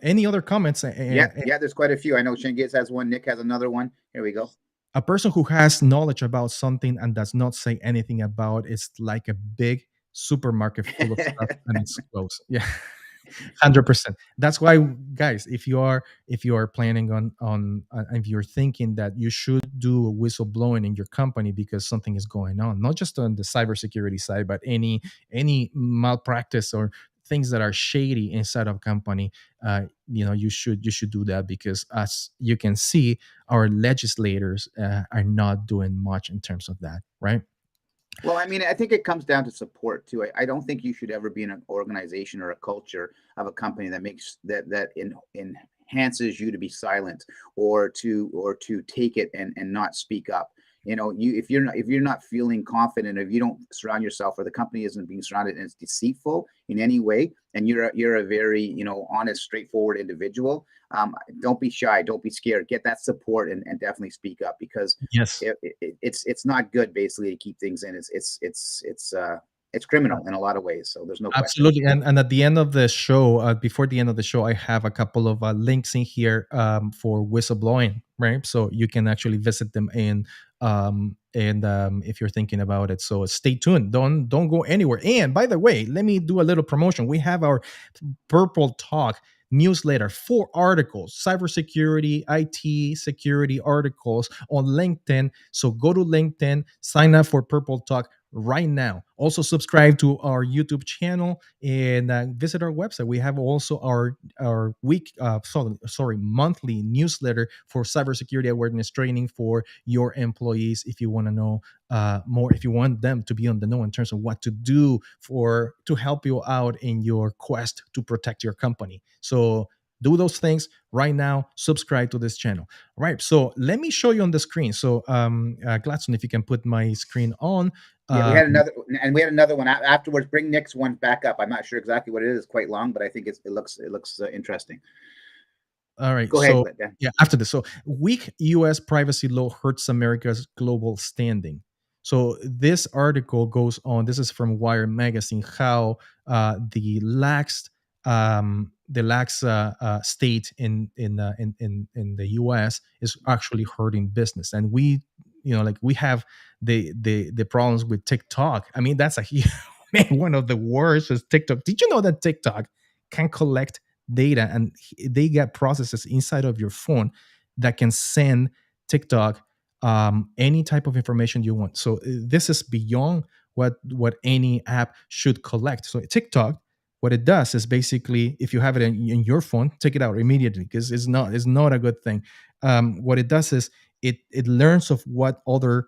any other comments? Yeah, there's quite a few. I know Shingiz has one. Nick has another one. Here we go. A person who has knowledge about something and does not say anything about it's like a big supermarket full of stuff and it's closed. Yeah. 100%. That's why, guys, if you are planning on if you're thinking that you should do a whistleblowing in your company because something is going on, not just on the cybersecurity side, but any malpractice or things that are shady inside of company, you should do that because, as you can see, our legislators are not doing much in terms of that, right? Well, I mean, I think it comes down to support too. I don't think you should ever be in an organization or a culture of a company that makes enhances you to be silent or to take it and not speak up. If you're not feeling confident, if you don't surround yourself, or the company isn't being surrounded and it's deceitful in any way, and you're a very honest, straightforward individual, don't be shy, don't be scared, get that support and definitely speak up because Yes. it's not good basically to keep things in. It's criminal in a lot of ways. So there's no question. Absolutely. And at the end of the show, before the end of the show, I have a couple of links in here for whistleblowing, right? So you can actually visit them if you're thinking about it. So stay tuned. Don't go anywhere. And by the way, let me do a little promotion. We have our Purple Talk newsletter, 4 articles, cybersecurity, IT security articles on LinkedIn. So go to LinkedIn, sign up for Purple Talk right now. Also subscribe to our YouTube channel and visit our website. We have also our monthly newsletter for cybersecurity awareness training for your employees. If you want to know more, if you want them to be on the know in terms of what to do to help you out in your quest to protect your company. So Do those things right now. Subscribe to this channel. All right. So let me show you on the screen. So Gladstone, if you can put my screen on. Yeah, we had another, and we had another one afterwards. Bring Nick's one back up. I'm not sure exactly what it is. It's quite long, but I think it looks interesting. All right. Go ahead. So Glenn, yeah, after this. So weak U.S. privacy law hurts America's global standing. So this article goes on. This is from Wire magazine. How the lax state in the U.S. is actually hurting business, and we like we have the problems with TikTok. I mean, that's a man, one of the worst is TikTok. Did you know that TikTok can collect data and they get processes inside of your phone that can send TikTok any type of information you want? So this is beyond what any app should collect. So TikTok, what it does is basically, if you have it in your phone, take it out immediately because it's not a good thing. What it does is it learns of what other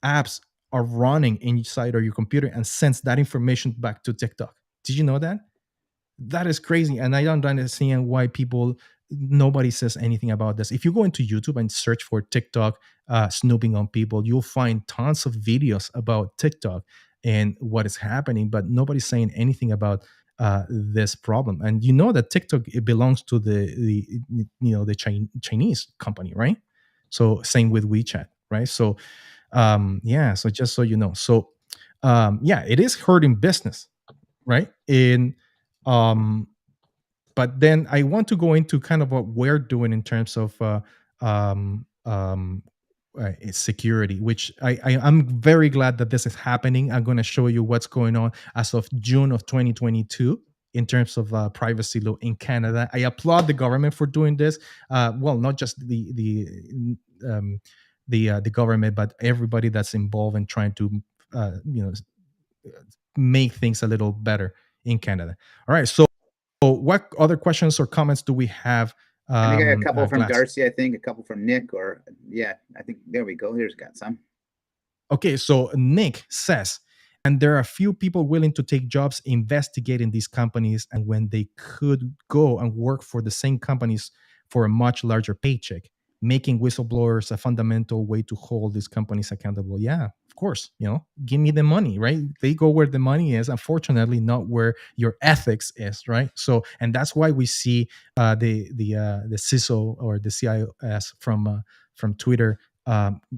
apps are running inside of your computer and sends that information back to TikTok. Did you know that? That is crazy, and I don't understand why nobody says anything about this. If you go into YouTube and search for TikTok snooping on people, you'll find tons of videos about TikTok and what is happening, but nobody's saying anything about this problem. And you know that TikTok, it belongs to the Chinese company, right? So same with WeChat, right? So so just so you know. So it is hurting business, right? But then I want to go into kind of what we're doing in terms of um, um, security, which I'm very glad that this is happening. I'm going to show you what's going on as of June of 2022 in terms of privacy law in Canada. I applaud the government for doing this. Well, not just the government, but everybody that's involved in trying to make things a little better in Canada. All right, so what other questions or comments do we have? I think I got a couple from Glass? Darcy. I think a couple from Nick, or I think there we go. Here's got some. Okay, so Nick says, and there are a few people willing to take jobs investigating these companies, and when they could go and work for the same companies for a much larger paycheck, making whistleblowers a fundamental way to hold these companies accountable. Yeah, of course, give me the money, right? They go where the money is, unfortunately, not where your ethics is, right? So, and that's why we see the CISO or the CIS from Twitter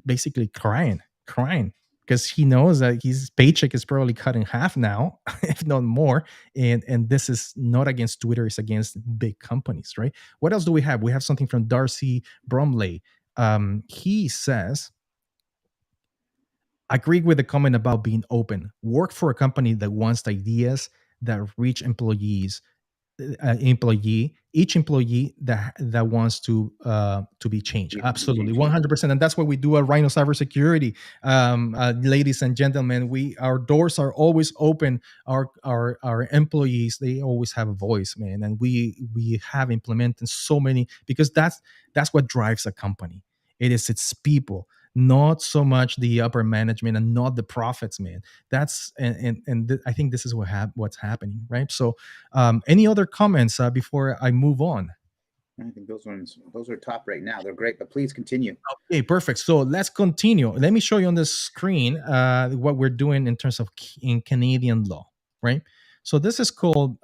basically crying because he knows that his paycheck is probably cut in half now, if not more. And this is not against Twitter, it's against big companies, right? What else do we have? We have something from Darcy Bromley. He says, agree with the comment about being open. Work for a company that wants ideas that reach each employee that wants to be changed. Absolutely, 100%. And that's what we do at Rhino Cybersecurity. Ladies and gentlemen, our doors are always open. Our employees, they always have a voice, man, and we have implemented so many, because that's what drives a company. It is its people, not so much the upper management and not the profits, man. That's I think this is what's happening, right? So any other comments before I move on? I think those are top right now. They're great, but please continue. Okay, perfect. So let's continue. Let me show you on the screen what we're doing in terms of in Canadian law, right? So this is called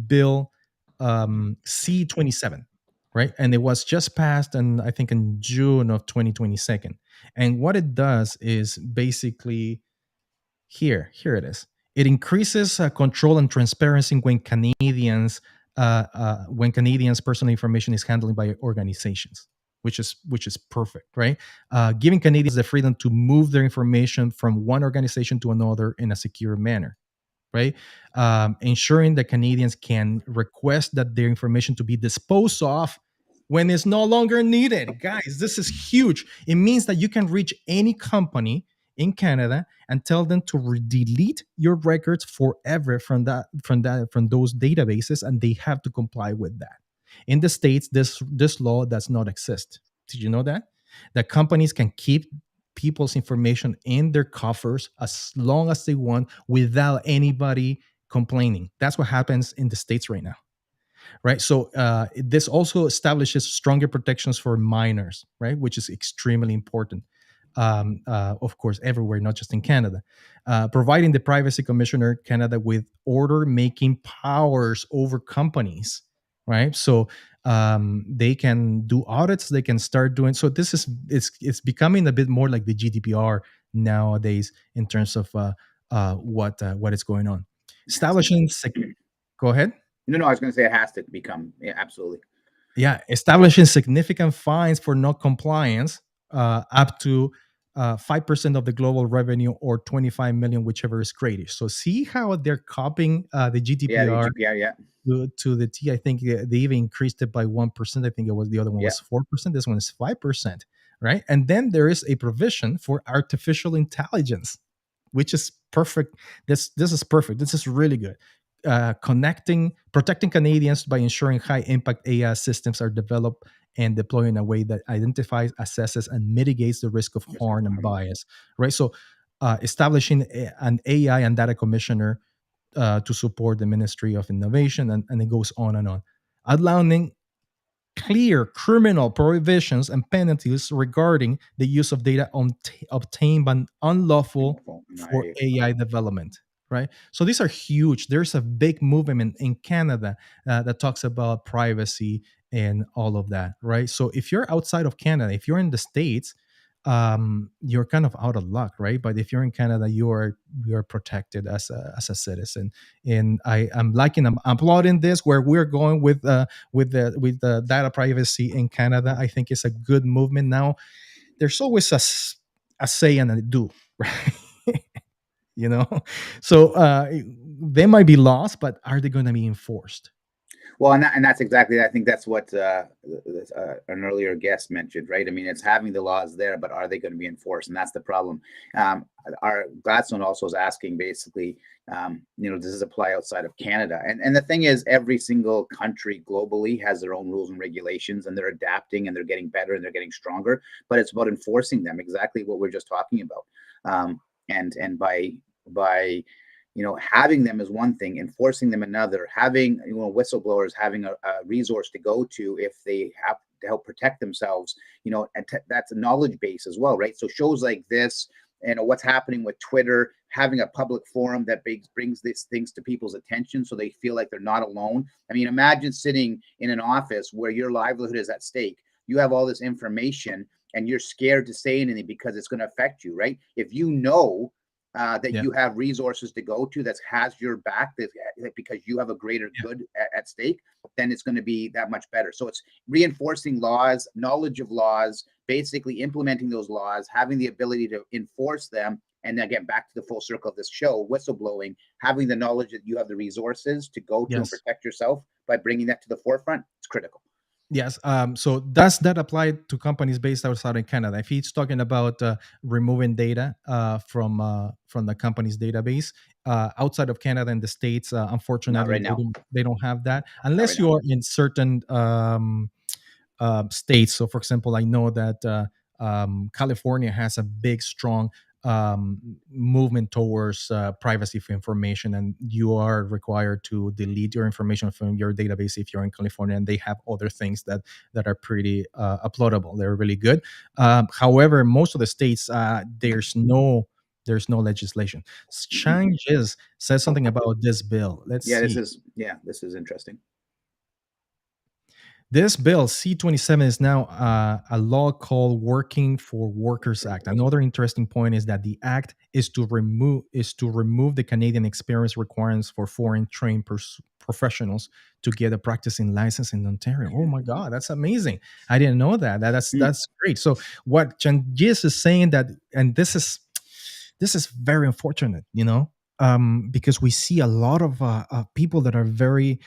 Bill C-27, right? And it was just passed, and I think in June of 2022. And what it does is basically here it is. It increases control and transparency when Canadians personal information is handled by organizations, which is perfect, right? Giving Canadians the freedom to move their information from one organization to another in a secure manner, right? Ensuring that Canadians can request that their information to be disposed of when it's no longer needed. Guys, this is huge. It means that you can reach any company in Canada and tell them to delete your records forever from those databases, and they have to comply with that. In the States, this law does not exist. Did you know that? That companies can keep people's information in their coffers as long as they want without anybody complaining. That's what happens in the States right now. right? So this also establishes stronger protections for minors, right, which is extremely important. Of course, everywhere, not just in Canada. Providing the Privacy Commissioner Canada with order-making powers over companies, right? So they can do audits, they can start doing. So this is it's becoming a bit more like the GDPR nowadays in terms of what is going on. Establishing. Go ahead. No, I was going to say it has to become, yeah, absolutely. Yeah, establishing significant fines for non-compliance, up to 5% of the global revenue or 25 million, whichever is greater. So see how they're copying the Yeah, the GDPR GDPR, yeah. to the T. I think they even increased it by 1%. I think it was the other one Yeah. was 4%. This one is 5%, right? And then there is a provision for artificial intelligence, which is perfect. This is perfect. This is really good. Protecting Canadians by ensuring high impact AI systems are developed and deployed in a way that identifies, assesses, and mitigates the risk of harm and bias. Right. So, establishing an AI and data commissioner to support the Ministry of Innovation, and it goes on and on, outlining clear criminal prohibitions and penalties regarding the use of data obtained by unlawful for AI development. Right. So these are huge. There's a big movement in Canada that talks about privacy and all of that. Right. So if you're outside of Canada, if you're in the States, you're kind of out of luck, right? But if you're in Canada, you're protected as a citizen. And I'm applauding this where we're going with the data privacy in Canada. I think it's a good movement. Now there's always a say and a do, right? you know, so they might be lost, but are they going to be enforced? Well, and that's exactly, I think that's what an earlier guest mentioned, right? I mean, it's having the laws there, but are they going to be enforced? And that's the problem. Our Gladstone also is asking basically, does this apply outside of Canada? And the thing is, every single country globally has their own rules and regulations, and they're adapting and they're getting better and they're getting stronger. But it's about enforcing them, exactly what we're just talking about. And by having them is one thing, enforcing them another, having whistleblowers having a resource to go to if they have to help protect themselves, that's a knowledge base as well, right? So shows like this, what's happening with Twitter, having a public forum that brings these things to people's attention so they feel like they're not alone. I mean, imagine sitting in an office where your livelihood is at stake. You have all this information and you're scared to say anything because it's going to affect you, right? If you know that you have resources to go to that has your back, that because you have a greater good at stake, then it's going to be that much better. So it's reinforcing laws, knowledge of laws, basically implementing those laws, having the ability to enforce them. And then get back to the full circle of this show, whistleblowing, having the knowledge that you have the resources to go to and protect yourself by bringing that to the forefront, it's critical. Yes. So does that apply to companies based outside in Canada? If he's talking about removing data from the company's database outside of Canada and the States, unfortunately, right they don't have that unless you are in certain states. So, for example, I know that California has a big, strong movement towards privacy for information, and you are required to delete your information from your database if you're in California, and they have other things that are pretty uploadable. They're really good. However, most of the states, there's no legislation. Changes says something about this bill. Let's see. This is interesting. This bill, C-27, is now a law called Working for Workers Act. Another interesting point is that the act is to remove the Canadian experience requirements for foreign trained professionals to get a practicing license in Ontario. Oh my God, that's amazing! I didn't know that. That's great. So what Changiz is saying that, and this is very unfortunate, because we see a lot of people that are very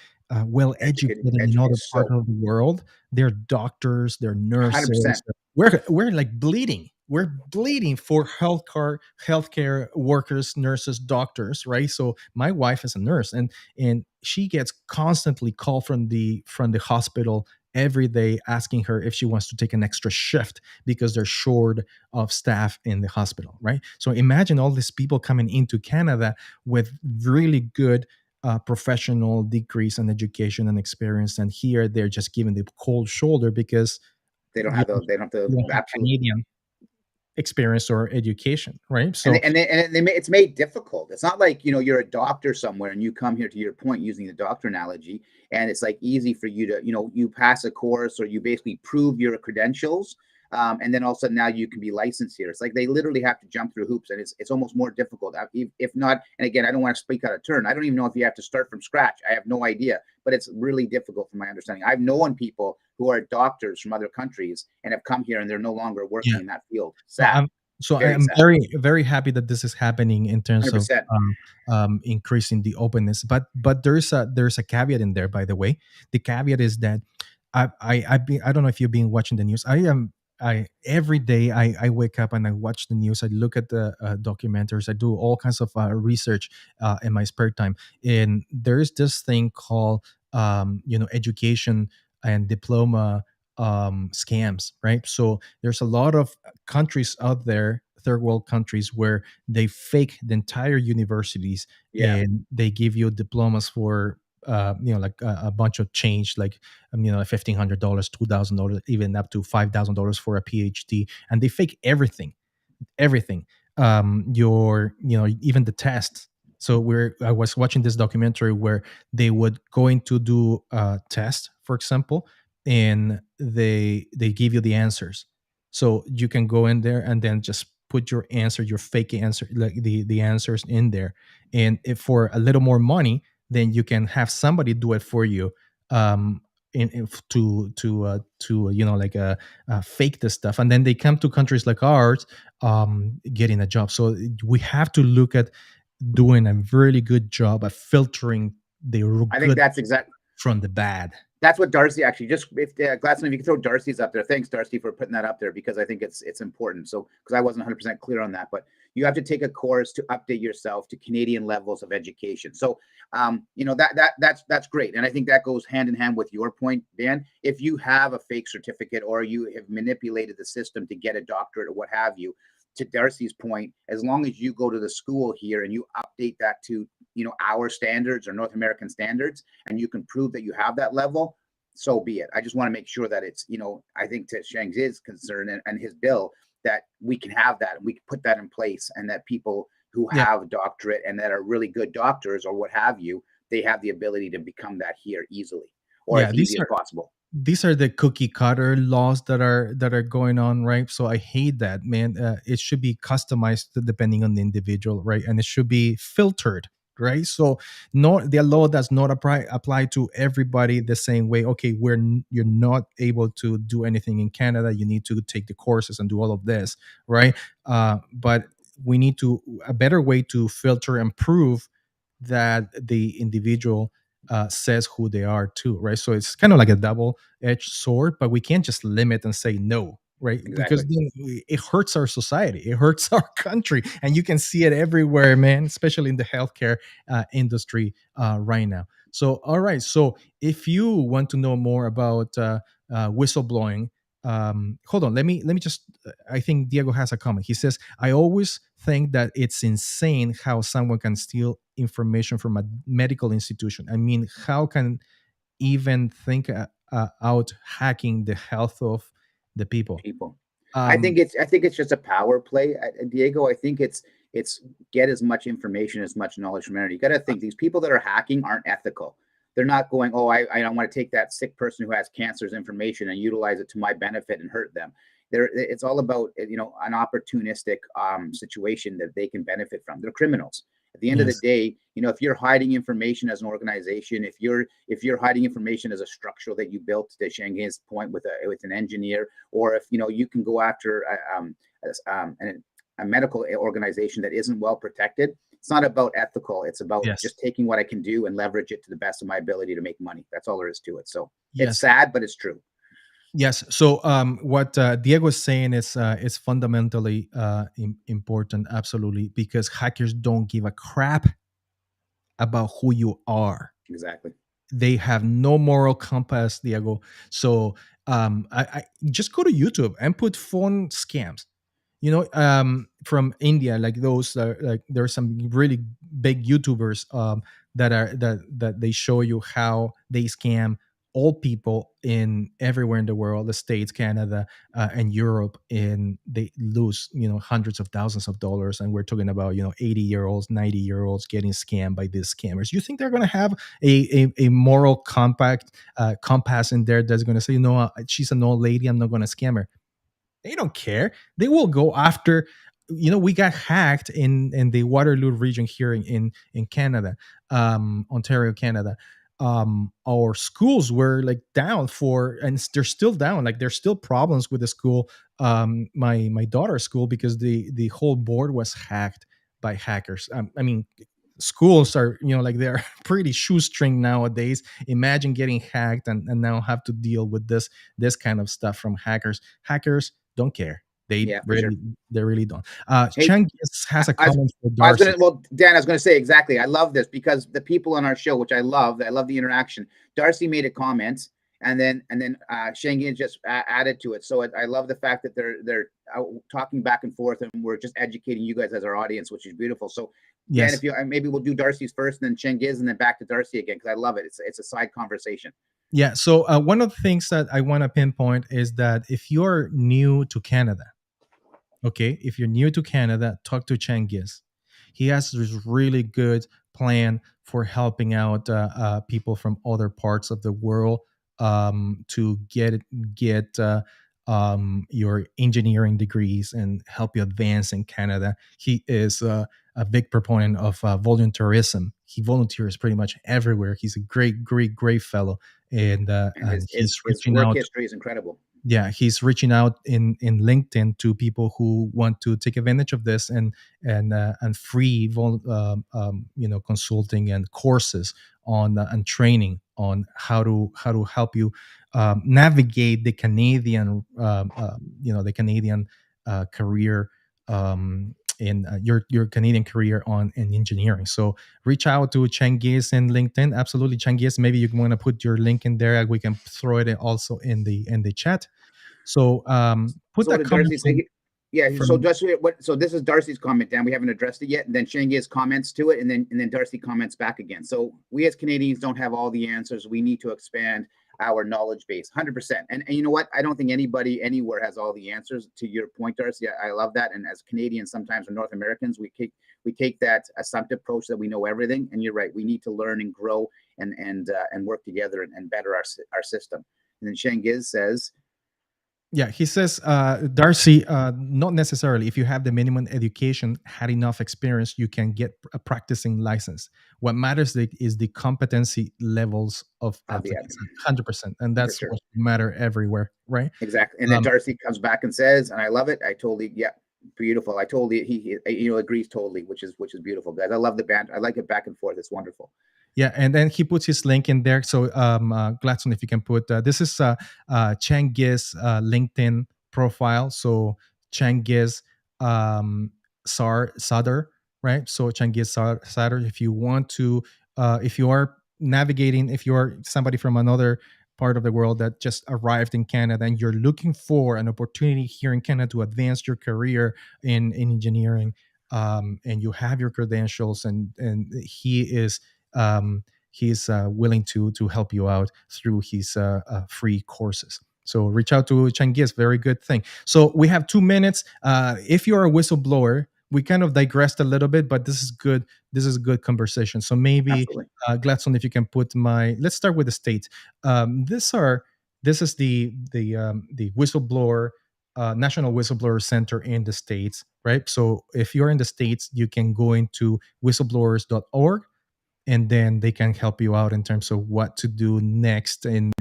well educated in other parts of the world. They're doctors, they're nurses. 100%. We're like bleeding. We're bleeding for healthcare workers, nurses, doctors, right? So my wife is a nurse, and she gets constantly called from the hospital every day asking her if she wants to take an extra shift because they're short of staff in the hospital, right? So imagine all these people coming into Canada with really good professional decrease in education and experience, and here they're just giving the cold shoulder because They don't you have the they don't have you the don't have absolute. Canadian experience or education, right? And So it's made difficult. It's not like, you're a doctor somewhere and you come here, to your point, using the doctor analogy, and it's like easy for you to, you pass a course or you basically prove your credentials. And then all of a sudden now you can be licensed here. It's like they literally have to jump through hoops, and it's almost more difficult. If not, and again, I don't want to speak out of turn. I don't even know if you have to start from scratch. I have no idea, but it's really difficult from my understanding. I've known people who are doctors from other countries and have come here and they're no longer working yeah, in that field. so Sad, very I'm sad. very happy that this is happening in terms of 100%. increasing the openness. But there's a caveat in there, by the way. The caveat is that I don't know if you've been watching the news. I every day I wake up and I watch the news. I look at the documentaries. I do all kinds of research in my spare time. And there is this thing called education and diploma scams, right? So there's a lot of countries out there, third world countries, where they fake the entire universities Yeah. and they give you diplomas for like a bunch of change, like $1,500, $2,000, even up to $5,000 for a PhD, and they fake everything. Your even the tests. So I was watching this documentary where they would going to do a test, for example, and they give you the answers. So you can go in there and then just put your answer, your fake answer, like the answers in there. And if for a little more money, then you can have somebody do it for you. To like fake this stuff, and then they come to countries like ours, getting a job. So we have to look at doing a really good job at filtering the I think good that's exactly from the bad. that's what Darcy actually just if Gladstone, if you can throw Darcy's up there. Thanks, Darcy, for putting that up there, because I think it's important. So because I wasn't 100% clear on that, but you have to take a course to update yourself to Canadian levels of education. So that's great, and I think that goes hand in hand with your point, Dan. If you have a fake certificate or you have manipulated the system to get a doctorate or what have you, to Darcy's point, as long as you go to the school here and you update that to our standards or North American standards, and you can prove that you have that level, so be it. I just want to make sure that it's I think to Shang's concern and his bill, that we can have that and we can put that in place, and that people who have a doctorate and that are really good doctors or what have you, they have the ability to become that here easily, or as easy as possible. These are the cookie cutter laws that are going on, right? So I hate that, man. It should be customized depending on the individual, right? And it should be filtered, right? So the law does not apply to everybody the same way. Okay, you're not able to do anything in Canada. You need to take the courses and do all of this, right? But we need a better way to filter and prove that the individual says who they are too, right? So it's kind of like a double-edged sword, but we can't just limit and say no, right? Exactly. Because then it hurts our society, it hurts our country, and you can see it everywhere, man, especially in the healthcare industry right now. So, all right. So if you want to know more about whistleblowing, hold on, let me just I think Diego has a comment. He says, I always think that it's insane how someone can steal information from a medical institution. I mean, how can even think out hacking the health of the people? I think it's just a power play, Diego. I think it's get as much information, as much knowledge from internet. You got to think these people that are hacking aren't ethical. They're not going, oh, I don't want to take that sick person who has cancer's information and utilize it to my benefit and hurt them. It's all about an opportunistic situation that they can benefit from. They're criminals. At the end of the day, if you're hiding information as an organization, if you're hiding information as a structure that you built, to Shanghain's point, with an engineer, or if you can go after a medical organization that isn't well protected, it's not about ethical. It's about just taking what I can do and leverage it to the best of my ability to make money. That's all there is to it. So it's sad, but it's true. Yes. So what Diego is saying is fundamentally important, absolutely, because hackers don't give a crap about who you are. Exactly. They have no moral compass, Diego. So I just go to YouTube and put phone scams. From India, like those, like there are some really big YouTubers that they show you how they scam all people in everywhere in the world, the States, Canada, and Europe, and they lose hundreds of thousands of dollars. And we're talking about 80-year-olds, 90-year-olds getting scammed by these scammers. You think they're going to have a moral compass in there that's going to say, she's an old lady, I'm not going to scam her? They don't care. They will go after. We got hacked in the Waterloo region here in Canada, Ontario, Canada. Our schools were like down and they're still down. Like there's still problems with the school, my daughter's school, because the whole board was hacked by hackers. I mean, schools are like they're pretty shoestring nowadays. Imagine getting hacked and now have to deal with this kind of stuff from hackers don't care. They really don't. Hey, Changis has a I was- comment for I was Darcy. Dan, I was going to say exactly. I love this because the people on our show, which I love the interaction. Darcy made a comment, and then Shangian just added to it. So I love the fact that they're talking back and forth, and we're just educating you guys as our audience, which is beautiful. So Dan, Yes. if you maybe we'll do Darcy's first, and then Shangiz, and then back to Darcy again, because I love it. It's a side conversation. Yeah. So one of the things that I want to pinpoint is that if you're new to Canada, okay, if you're new to Canada, talk to Changiz. He has this really good plan for helping out people from other parts of the world to get your engineering degrees and help you advance in Canada. He is a big proponent of volunteerism. He volunteers pretty much everywhere. He's a great fellow, and his reaching work out. history is incredible. Yeah, he's reaching out in LinkedIn to people who want to take advantage of this and free consulting and courses on and training on how to help you navigate the Canadian the Canadian career in your Canadian career in engineering. So reach out to Changiz in LinkedIn. Absolutely, Changiz. Maybe you want to put your link in there. We can throw it also in the chat. So put So that did comment. Darcy so Darcy, so this is Darcy's comment, Dan. We haven't addressed it yet, and then Shangiz comments to it, and then Darcy comments back again. So we as Canadians don't have all the answers. We need to expand our knowledge base 100%. And you know what? I don't think anybody anywhere has all the answers. To your point, Darcy, I love that. And as Canadians, sometimes or North Americans, we take that assumptive approach that we know everything. And you're right. We need to learn and grow and work together and better our system. And then Shangiz says, yeah, he says, Darcy, not necessarily. If you have the minimum education, had enough experience, you can get a practicing license. What matters is the competency levels of applicants, 100%. And that's what matter everywhere, right? Exactly. And then Darcy comes back and says, and I love it. Beautiful. I totally, he agrees totally, which is beautiful, guys. I love the band. I like it back and forth. It's wonderful. Yeah, and then he puts his link in there. So, Gladstone, if you can put this is Changiz LinkedIn profile. So Changiz Sadr, right? So Changiz Sadr. If you want to, if you are navigating, if you are somebody from another part of the world that just arrived in Canada and you're looking for an opportunity here in Canada to advance your career in engineering, and you have your credentials, and he is. He's willing to help you out through his free courses. So reach out to Changiz. Very good thing. So we have 2 minutes. If you're a whistleblower, we kind of digressed a little bit, but this is good. This is a good conversation. So maybe Gladstone, if you can put let's start with the states. This is the whistleblower National Whistleblower Center in the States, right? So if you're in the States, you can go into whistleblowers.org, and then they can help you out in terms of what to do next and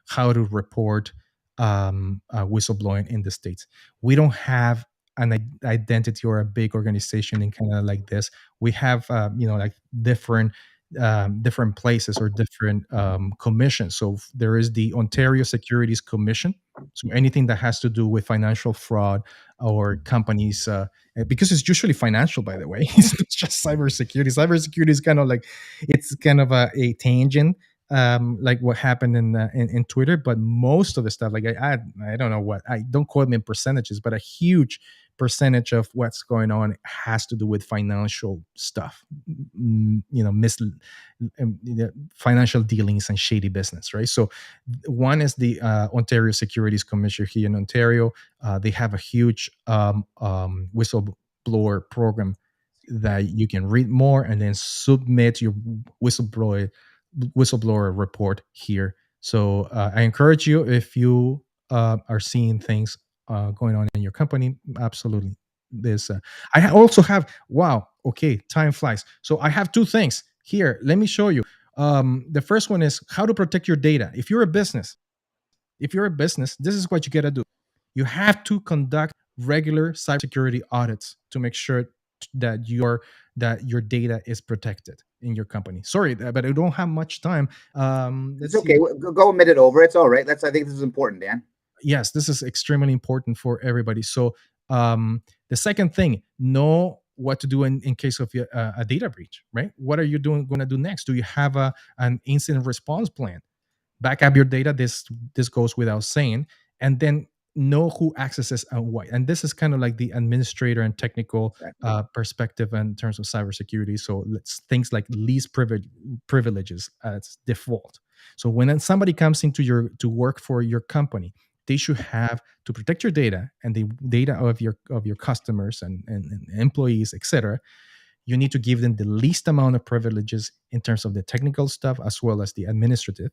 how to report whistleblowing in the States. We don't have an identity or a big organization in Canada like this. We have like different places or different commissions. So there is the Ontario Securities Commission. So anything that has to do with financial fraud or companies, because it's usually financial, by the way, it's not just cybersecurity. Cybersecurity is kind of like, it's kind of a tangent, like what happened in Twitter. But most of the stuff, like I don't know what, I don't quote me in percentages, but a huge percentage of what's going on has to do with financial stuff, financial dealings and shady business, right? So one is the Ontario Securities Commission here in Ontario. They have a huge whistleblower program that you can read more and then submit your whistleblower report here. So I encourage you, if you are seeing things going on in your company, absolutely. This also have, wow, okay, time flies. So I have two things here. Let me show you. The first one is how to protect your data. If you're a business, this is what you gotta do. You have to conduct regular cybersecurity audits to make sure that your data is protected in your company. Sorry, but I don't have much time. It's okay. Go a minute over. It's all right. I think this is important, Dan. Yes, this is extremely important for everybody. So the second thing, know what to do in case of a data breach, right? What are you going to do next? Do you have an incident response plan? Back up your data. This goes without saying, and then know who accesses and what. And this is kind of like the administrator and technical perspective in terms of cybersecurity. So things like least privileges as default. So when somebody comes into to work for your company, they should have to protect your data and the data of your customers and employees, etc. You need to give them the least amount of privileges in terms of the technical stuff as well as the administrative.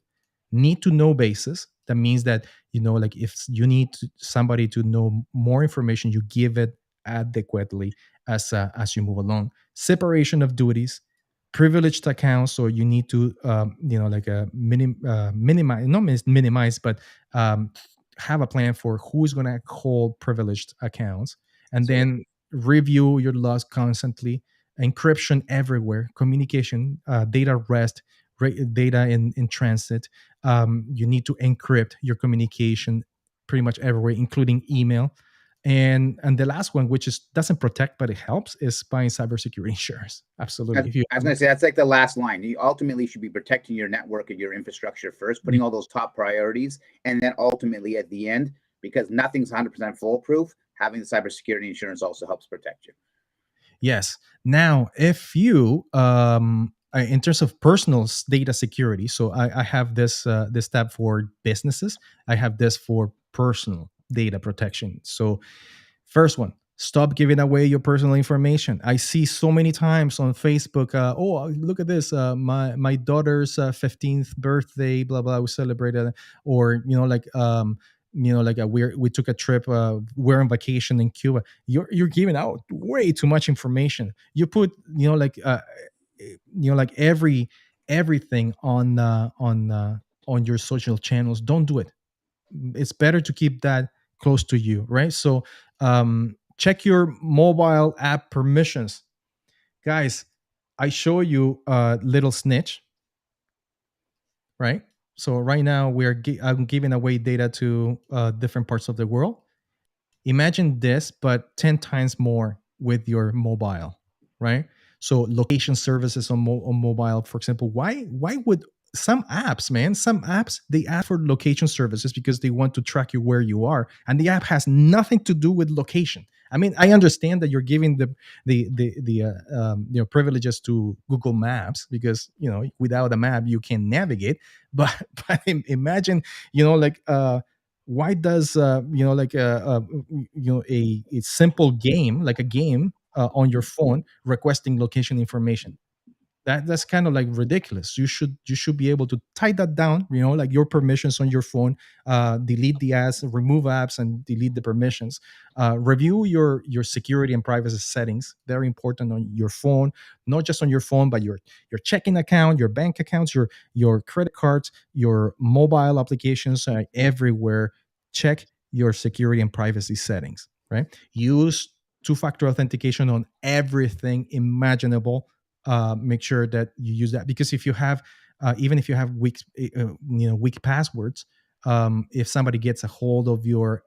Need to know basis. That means that, like if you need somebody to know more information, you give it adequately as you move along. Separation of duties, privileged accounts. So you need to, minimize, not minimize, but have a plan for who's going to hold privileged accounts, and then review your logs constantly. Encryption everywhere, communication, data rest, data in transit. You need to encrypt your communication pretty much everywhere, including email. And the last one, which doesn't protect but it helps, is buying cybersecurity insurance. Absolutely. I was going to say that's like the last line. You ultimately should be protecting your network and your infrastructure first, putting all those top priorities, and then ultimately at the end, because nothing's 100% foolproof, having the cybersecurity insurance also helps protect you. Yes. Now, if you in terms of personal data security, so I have this tab for businesses. I have this for personal data protection. So first one, stop giving away your personal information. I see so many times on Facebook, oh, look at this, my daughter's 15th birthday, blah, blah, we celebrated. Or, we took a trip, we're on vacation in Cuba. You're giving out way too much information. You put, everything on your social channels. Don't do it. It's better to keep that close to you, right? So check your mobile app permissions. Guys, I show you a little snitch, right? So right now I'm giving away data to different parts of the world. Imagine this, but 10 times more with your mobile, right? So location services on mobile, for example. Why would some apps, they ask for location services because they want to track you where you are, and the app has nothing to do with location. I mean, I understand that you're giving the privileges to Google Maps because without a map you can navigate. But imagine why does a simple game, like a game on your phone, requesting location information? That's kind of like ridiculous. You should be able to tie that down, like your permissions on your phone, delete the apps, remove apps, and delete the permissions. Review your security and privacy settings. Very important on your phone, not just on your phone, but your checking account, your bank accounts, your credit cards, your mobile applications, everywhere. Check your security and privacy settings, right? Use two-factor authentication on everything imaginable. Make sure that you use that, because if you have even if you have weak passwords, if somebody gets a hold of your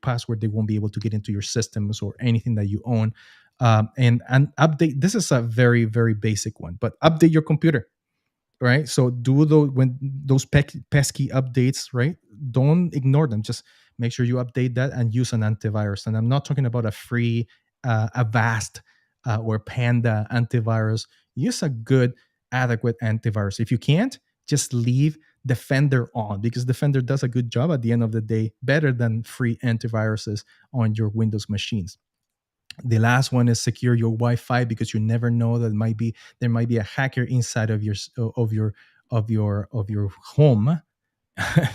password, they won't be able to get into your systems or anything that you own. And update, this is a very, very basic one, but update your computer, right? So do those pesky updates, right? Don't ignore them. Just make sure you update that and use an antivirus. And I'm not talking about a free Avast or Panda antivirus. Use a good, adequate antivirus. If you can't, just leave Defender on, because Defender does a good job at the end of the day, better than free antiviruses on your Windows machines. The last one is secure your Wi-Fi, because you never know that there might be a hacker inside of your home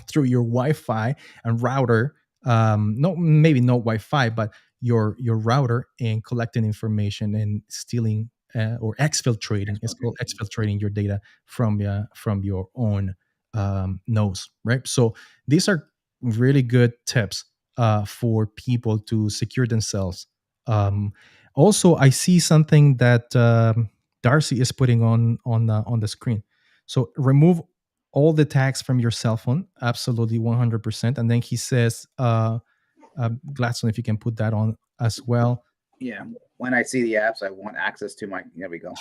through your Wi-Fi and router. No, maybe no Wi-Fi, but your router, and collecting information and stealing or exfiltrating. It's called exfiltrating your data from your own nose, right? So these are really good tips for people to secure themselves. Also, I see something that Darcy is putting on the screen. So remove all the tags from your cell phone, absolutely 100%. And then he says, Gladstone, if you can put that on as well. Yeah. When I see the apps, I want access to my. There we go.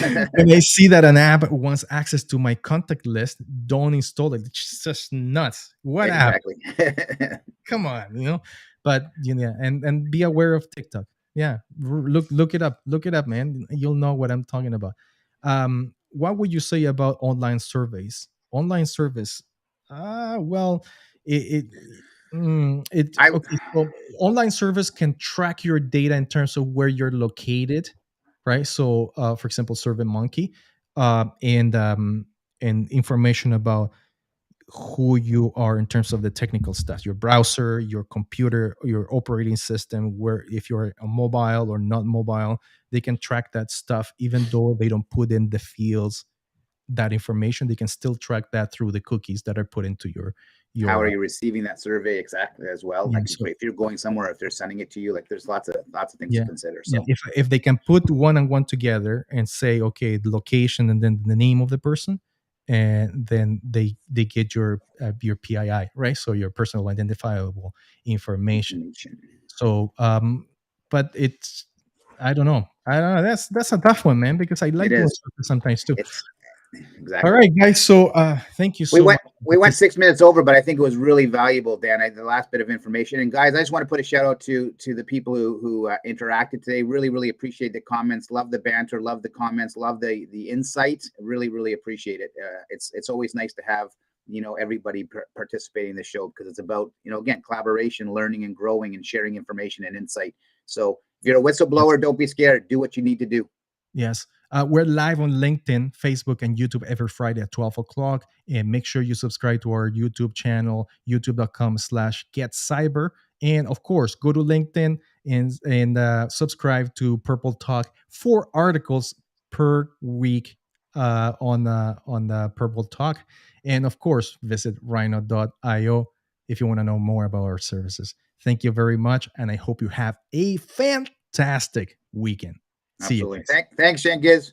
When I see that an app wants access to my contact list, don't install it. It's just nuts. What exactly. app? Come on, But and be aware of TikTok. Yeah, look it up. Look it up, man. You'll know what I'm talking about. What would you say about online surveys? Online service. Well, okay. So online service can track your data in terms of where you're located, right? So, for example, SurveyMonkey, and information about who you are in terms of the technical stuff, your browser, your computer, your operating system, where if you're a mobile or not mobile, they can track that stuff, even though they don't put in the fields that information. They can still track that through the cookies that are put into your how are you receiving that survey exactly as well? Yeah, like so, if you're going somewhere, if they're sending it to you, like there's lots of things to consider. So if they can put one and one together and say, okay, the location and then the name of the person, and then they get your PII, right? So your personal identifiable information. So but it's I don't know. That's a tough one, man, because I like doing sometimes too. Exactly. All right, guys. So thank you so much. We went 6 minutes over, but I think it was really valuable, Dan. The last bit of information. And guys, I just want to put a shout out to the people who interacted today. Really, really appreciate the comments. Love the banter. Love the comments. Love the insight. Really, really appreciate it. It's always nice to have everybody participating in the show, because it's about again, collaboration, learning and growing, and sharing information and insight. So if you're a whistleblower, don't be scared. Do what you need to do. Yes. We're live on LinkedIn, Facebook, and YouTube every Friday at 12 o'clock. And make sure you subscribe to our YouTube channel, youtube.com/getcyber. And of course, go to LinkedIn and subscribe to Purple Talk. 4 articles per week on the Purple Talk. And of course, visit rhino.io if you want to know more about our services. Thank you very much. And I hope you have a fantastic weekend. See you. Thanks, Shangiz.